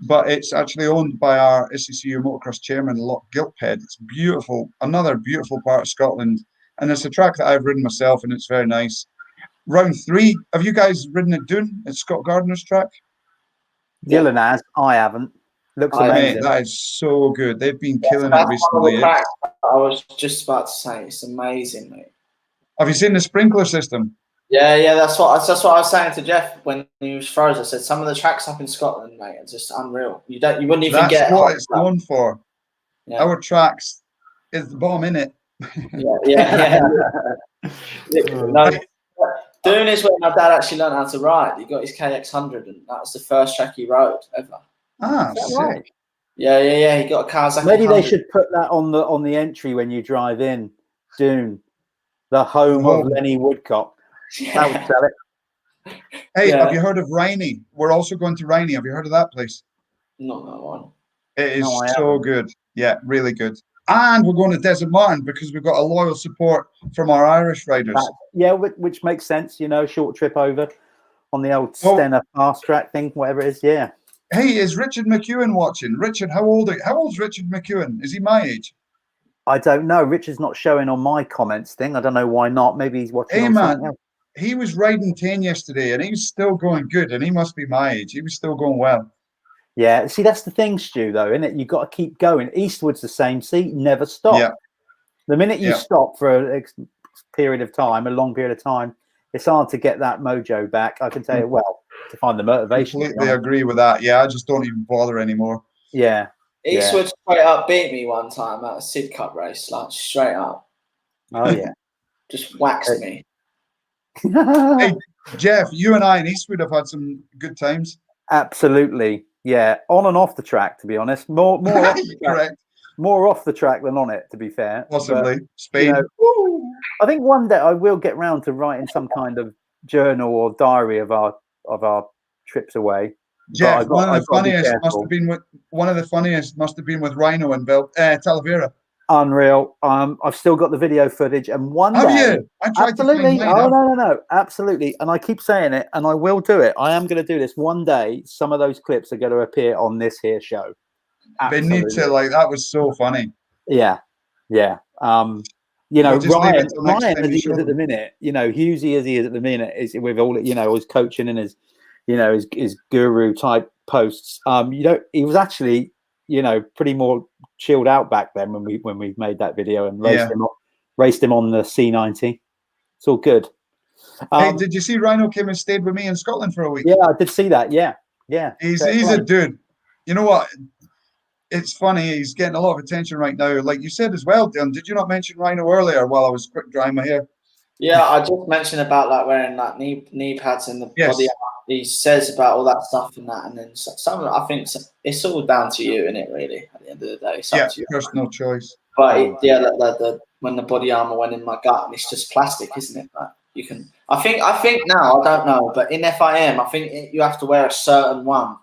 but it's actually owned by our SCCU motocross chairman, Loch Gilphead. It's beautiful, another beautiful part of Scotland. and it's a track that I've ridden myself, and it's very nice. Round 3, have you guys ridden at Doon at Scott Gardner's track? Dylan has. I haven't. Looks I- amazing. Mate, that is so good. They've been killing it That's one of recently. the tracks I was just about to say. It's amazing, mate. Have you seen the sprinkler system? Yeah, that's what I was saying to Jeff when he was froze. I said some of the tracks up in Scotland, mate, are just unreal. You wouldn't even That's get what it's known for. Yeah. Our tracks is the bomb in it. Yeah. No, Doon is where my dad actually learned how to ride. He got his KX100, and that was the first track he rode ever. Ah, Is that sick. right? Yeah. He got a Kawasaki. Maybe they 100. should put that on the entry when you drive in. Doon, the home of Lenny Woodcock. That would sell it. Hey, Yeah. have you heard of Riney? We're also going to Riney. Have you heard of that place? Not that one. It is No, I so haven't. good. Yeah, really good. And we're going to Desert Martin because we've got a loyal support from our Irish riders. Yeah, which makes sense. Short trip over on the old Oh. Stena fast track thing, whatever it is. Yeah. Hey, is Richard McEwen watching? Richard, how old's Richard McEwen? Is he my age? I don't know. Richard's not showing on my comments thing. I don't know why not. Maybe he's watching Hey, on man. something else. He was riding 10 yesterday and he's still going good, and he must be my age. He was still going well. Yeah. See, that's the thing, Stu, though, isn't it? You've got to keep going. Eastwood's the same. See, never stop. Yeah. The minute you Yeah. stop for a period of time, a long period of time, it's hard to get that mojo back. I can tell you, well, to find the motivation. to be Completely honest. agree with that. Yeah, I just don't even bother anymore. Yeah. Eastwood straight up beat me one time at a Sid Cup race, like straight up. Oh, yeah. Just waxed me. Hey, Jeff, you and I in Eastwood have had some good times. Absolutely. Yeah. On and off the track, to be honest. More off the track. Correct. More off the track than on it, to be fair. Possibly. But, Spain. Woo! I think one day I will get round to writing some kind of journal or diary of our trips away. Jeff, one of the funniest must have been with Rhino and Talavera. Unreal. I've still got the video footage, and one Have day, you? I tried absolutely. to find mine. No, absolutely. And I keep saying it, and I will do it. I am going to do this one day. Some of those clips are going to appear on this here show. They need to, that was so funny. Yeah. We'll just leave it till next Ryan time as you he show is at the them. minute, Hughesy as he is at the minute, is with all, his coaching and his, his guru type posts. He was actually, pretty more chilled out back then when we made that video and raced him on the C90. It's all good. Hey, did you see Rhino came and stayed with me in Scotland for a week? Yeah, I did see that. Yeah. He's a dude. You know what? It's funny. He's getting a lot of attention right now. Like you said as well, Dylan. Did you not mention Rhino earlier while I was quick drying my hair? Yeah, I just mentioned about wearing knee pads and the body. He says about all that stuff and that, and then some of it, I think it's all down to you, isn't it? Really, at the end of the day, it's up to you. Personal choice. But when the body armor went in my gut, and it's just plastic, isn't it? Like you can. I think now, I don't know, but in FIM, I think you have to wear a certain one.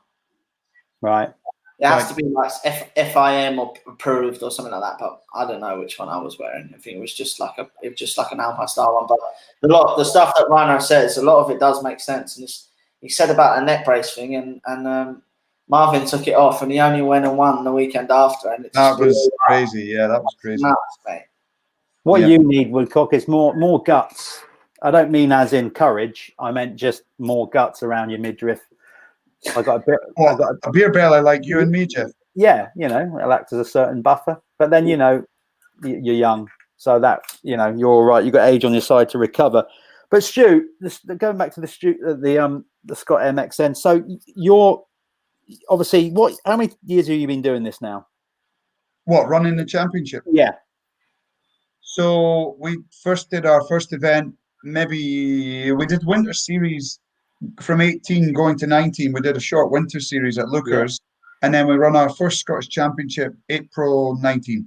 Right. It has to be like FIM or approved or something like that, but I don't know which one I was wearing. I think it was just like an Alpine style one. But the stuff that Rhino says, a lot of it does make sense. And he said about a neck brace thing, and Marvin took it off, and he only went and won the weekend after. And that was crazy. Yeah, that was crazy. Nuts, mate. What you need, Woodcock, is more guts. I don't mean as in courage. I meant just more guts around your midriff. I got a bit. A beer belly like you and me, Jeff. Yeah, it'll act as a certain buffer. But then you're young, so that you're all right. You've got age on your side to recover. But Stu, going back to the Scott MXN. So you're obviously how many years have you been doing this now? What, running the championship? Yeah. So we first did our first event. Maybe we did winter series. From 18 going to 19, we did a short winter series at Lookers, and then we run our first Scottish Championship April 19.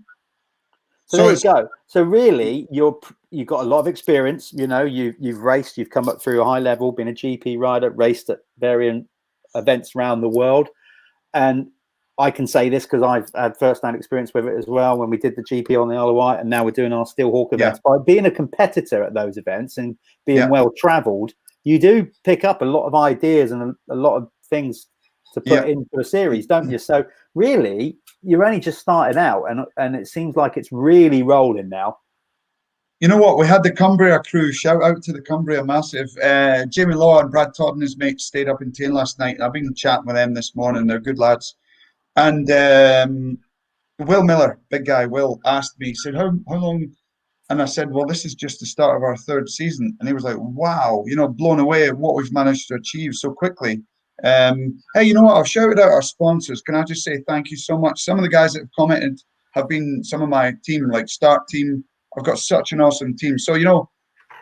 So there you go. So really, you've got a lot of experience. You've raced, you've come up through a high level, been a GP rider, raced at various events around the world, and I can say this because I've had first-hand experience with it as well. When we did the GP on the Isle of Wight, and now we're doing our Steelhawk events. By being a competitor at those events and being well travelled, you do pick up a lot of ideas and a lot of things to put into a series, don't you? So really, you're only just starting out, and it seems like it's really rolling now. You know what? We had the Cumbria crew. Shout out to the Cumbria massive. Jamie Law and Brad Todd and his mates stayed up in Tain last night. I've been chatting with them this morning. They're good lads. And Will Miller, big guy, Will, asked me, he said, how long? And I said, well, this is just the start of our third season. And he was like, wow, blown away at what we've managed to achieve so quickly. Hey, you know what? I've shouted out our sponsors. Can I just say thank you so much? Some of the guys that have commented have been some of my team, like Start Team. I've got such an awesome team. So,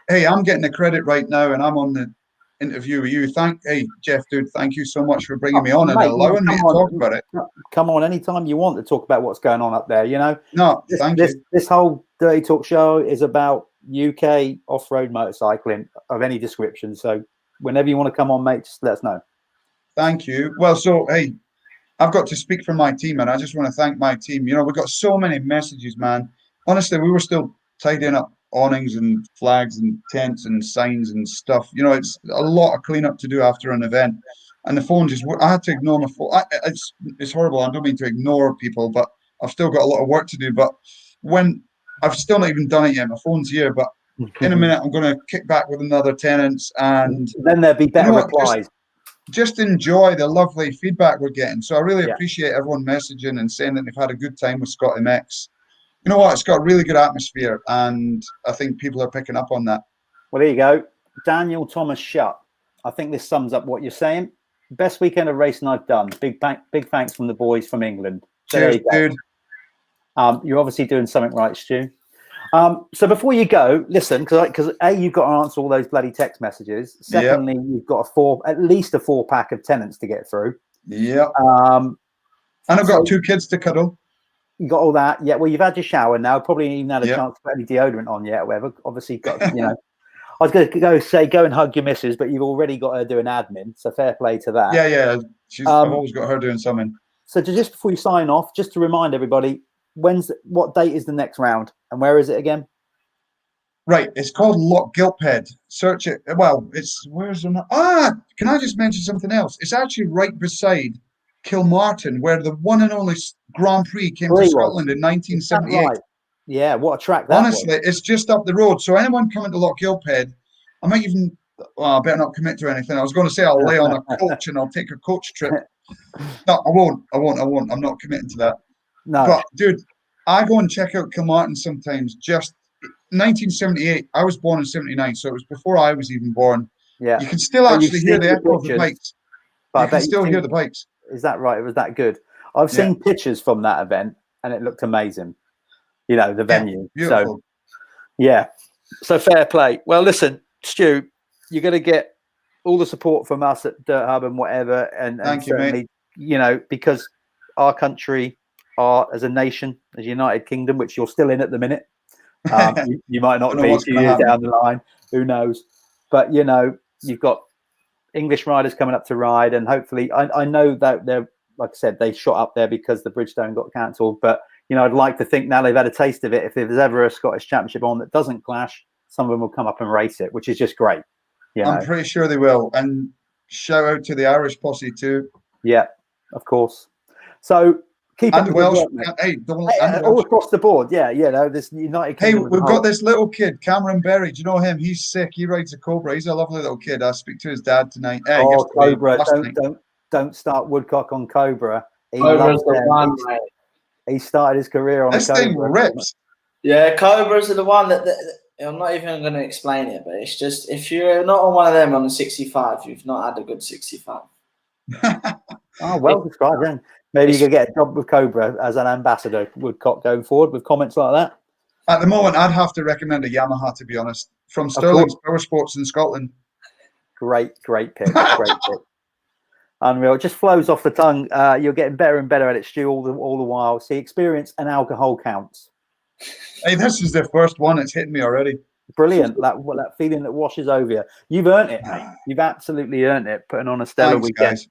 hey, I'm getting the credit right now, and I'm on the interview with you. Hey, Jeff, dude, thank you so much for bringing me on and allowing me to talk about it. Come on, anytime you want to talk about what's going on up there, No, thank you. This whole Dirty Talk show is about UK off-road motorcycling of any description. So whenever you want to come on, mate, just let us know. Thank you. Well, so, hey, I've got to speak for my team, and I just want to thank my team. We've got so many messages, man. Honestly, we were still tidying up awnings and flags and tents and signs and stuff. It's a lot of cleanup to do after an event. And the phone I had to ignore my phone. It's horrible. I don't mean to ignore people, but I've still got a lot of work to do. But when I've still not even done it yet, my phone's here. But in a minute, I'm going to kick back with another tenants. And then there'll be better replies. Just enjoy the lovely feedback we're getting. So I really appreciate everyone messaging and saying that they've had a good time with Scott MX. You know what? It's got a really good atmosphere, and I think people are picking up on that. Well, there you go. Daniel Thomas Shutt. I think this sums up what you're saying. Best weekend of racing I've done. Big thanks from the boys from England. So cheers, dude. You're obviously doing something right, Stu. So before you go, listen, because A, you've got to answer all those bloody text messages. Secondly, you've got at least a 4-pack of tenants to get through. Yeah. And I've got 2 kids to cuddle. You got all that, yeah. Well, you've had your shower now. Probably even had a chance to put any deodorant on yet, or whatever. Obviously, got I was going to go and hug your missus, but you've already got her doing admin. So fair play to that. Yeah. I've always got her doing something. So just before you sign off, just to remind everybody, what date is the next round, and where is it again? Right, it's called Loch Gilphead. Search it. Well, can I just mention something else? It's actually right beside Kilmartin, where the one and only Grand Prix came to Scotland in 1978. Right? Yeah, what a track that Honestly, it's just up the road. So anyone coming to Loch Gilphead, I might even, I better not commit to anything. I was going to say I'll lay on a coach and I'll take a coach trip. No, I won't. I'm not committing to that. No. But, dude, I go and check out Kilmartin sometimes. Just 1978, I was born in 79, so it was before I was even born. Yeah. You can still actually hear the echo of the bikes. You can still hear the bikes. Is that right? It was that good. I've seen pictures from that event, and it looked amazing. The venue. Beautiful. So, yeah. So fair play. Well, listen, Stu, you're going to get all the support from us at Dirt Hub and whatever. And thank you, mate. Because our country as a nation, as United Kingdom, which you're still in at the minute, you might not be 2 years down the line. Who knows? But, you've got English riders coming up to ride, and hopefully I know that they're, like I said, they shot up there because the Bridgestone got cancelled, but I'd like to think now they've had a taste of it. If there's ever a Scottish Championship on that doesn't clash, some of them will come up and race it, which is just great. I'm pretty sure they will. And shout out to the Irish posse too. Yeah, of course. So keep and Welsh. All across the board. Yeah, this United Kingdom. Hey, we've got this little kid, Cameron Berry. Do you know him? He's sick. He rides a Cobra. He's a lovely little kid. I'll speak to his dad tonight. Cobra! Don't start Woodcock on Cobra. He started his career on this a Cobra. Thing rips. Yeah, Cobras are the one that I'm not even going to explain it, but it's just if you're not on one of them on the 65, you've not had a good 65. Oh, well described then. Maybe you could get a job with Cobra as an ambassador, Woodcock, going forward with comments like that. At the moment, I'd have to recommend a Yamaha, to be honest, from Sterling's Powersports in Scotland. Great pick. Great pick. Unreal. It just flows off the tongue. You're getting better and better at it, Stu, all the while. See, experience and alcohol counts. Hey, this is the first one. It's hitting me already. Brilliant. That feeling that washes over you. You've earned it, mate. You've absolutely earned it, putting on a stellar weekend. Guys.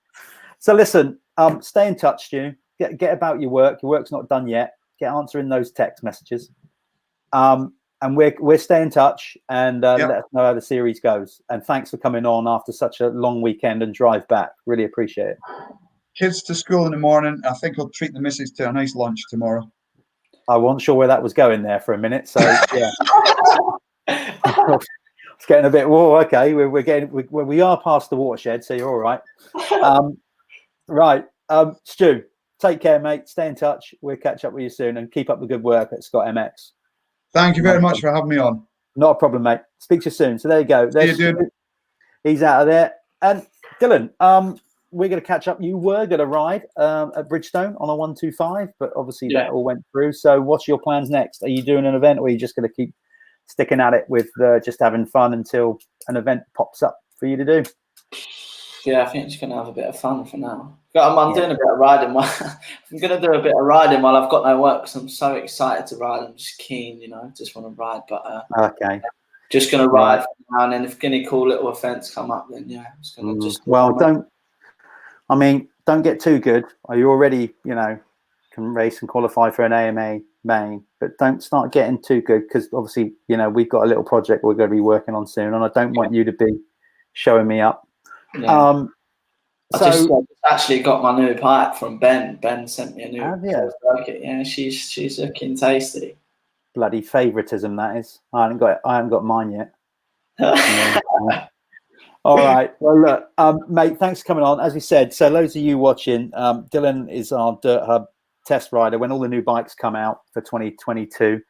So listen, stay in touch, Stu. Get about your work. Your work's not done yet. Get answering those text messages. And we're staying in touch, and let us know how the series goes. And thanks for coming on after such a long weekend and drive back. Really appreciate it. Kids to school in the morning. I think I'll treat the missus to a nice lunch tomorrow. I wasn't sure where that was going there for a minute. So, yeah. It's getting a bit. Whoa, okay. We are past the watershed, so you're all right. Right, Stu. Take care, mate. Stay in touch. We'll catch up with you soon, and keep up the good work at Scott MX. Thank you very much for having me on. Not a problem, mate. Speak to you soon. So there you go. See you, dude. He's out of there. And Dylan, we're going to catch up. You were going to ride at Bridgestone on a 125, but obviously that all went through. So what's your plans next? Are you doing an event, or are you just going to keep sticking at it with just having fun until an event pops up for you to do? Yeah, I think I'm just going to have a bit of fun for now. I'm doing a bit of riding. I'm going to do a bit of riding while I've got no work, because I'm so excited to ride. I'm just keen, just want to ride. But okay, just going to ride for now, and then if any cool little events come up, then I'm just going to just. Well, don't get too good. You already, can race and qualify for an AMA main, but don't start getting too good, because obviously, we've got a little project we're going to be working on soon, and I don't want you to be showing me up. Yeah. I just actually got my new pipe from Ben. Ben sent me a new circuit. Yeah, she's looking tasty. Bloody favoritism, that is. I haven't got mine yet. All right. Well, look, mate, thanks for coming on. As we said, so loads of you watching. Dylan is our Dirt Hub test rider. When all the new bikes come out for 2022,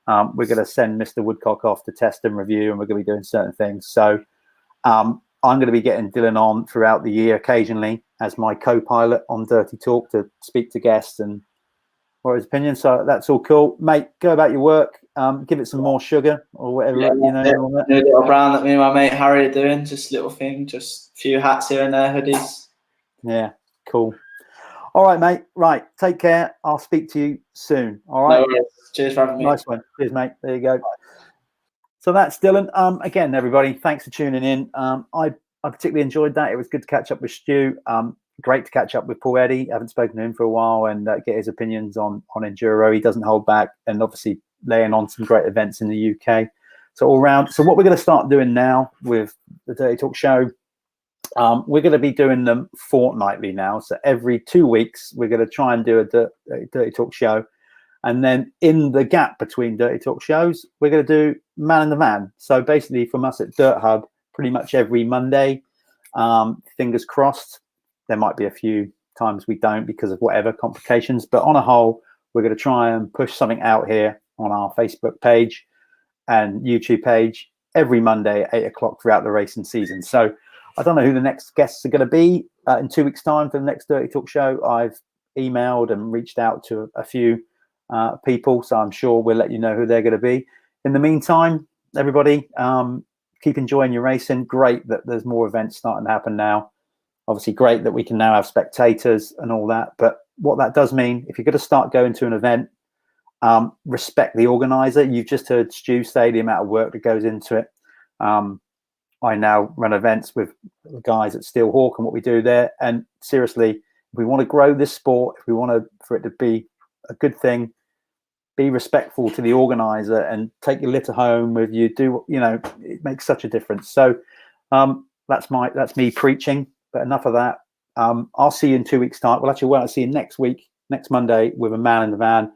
we're going to send Mr. Woodcock off to test and review, and we're going to be doing certain things. So I'm going to be getting Dylan on throughout the year occasionally as my co-pilot on Dirty Talk to speak to guests and for his opinion. So that's all cool, mate. Go about your work. Give it some more sugar or whatever. New little brown that me and my mate Harry are doing. Just little thing, just a few hats here and there, hoodies. Yeah, cool. All right, mate. Right, take care. I'll speak to you soon. All right. No, cheers for having me. Nice one. Cheers, mate. There you go. So that's Dylan. Again, everybody, thanks for tuning in. I particularly enjoyed that. It was good to catch up with Stu. Great to catch up with Paul Eddy. I haven't spoken to him for a while, and get his opinions on Enduro. He doesn't hold back, and obviously laying on some great events in the UK. So all round. So what we're going to start doing now with the Dirty Talk show, we're going to be doing them fortnightly now. So every 2 weeks, we're going to try and do a Dirty Talk show. And then in the gap between Dirty Talk shows, we're going to do Man in the Van. So basically from us at Dirt Hub, pretty much every Monday, fingers crossed. There might be a few times we don't because of whatever complications. But on a whole, we're going to try and push something out here on our Facebook page and YouTube page every Monday at 8 o'clock throughout the racing season. So I don't know who the next guests are going to be in 2 weeks' time for the next Dirty Talk show. I've emailed and reached out to a few people, so I'm sure we'll let you know who they're going to be. In the meantime, everybody, keep enjoying your racing. Great that there's more events starting to happen now. Obviously great that we can now have spectators and all that, but what that does mean, if you're going to start going to an event, respect the organizer. You've just heard Stu say the amount of work that goes into it. I now run events with guys at Steelhawk and what we do there, and seriously, if we want to grow this sport, if we want for it to be a good thing, be respectful to the organizer and take your litter home with you. It makes such a difference. So that's me preaching, but enough of that. I'll see you in 2 weeks' time. I'll see you next week, next Monday, with a Man in the Van.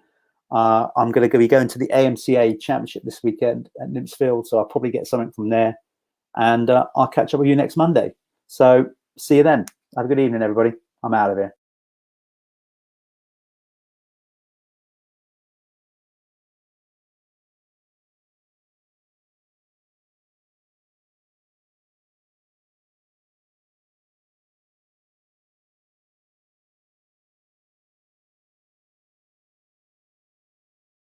I'm going to be going to the AMCA Championship this weekend at Nymphsfield, so I'll probably get something from there, and I'll catch up with you next Monday. So see you then. Have a good evening, everybody. I'm out of here.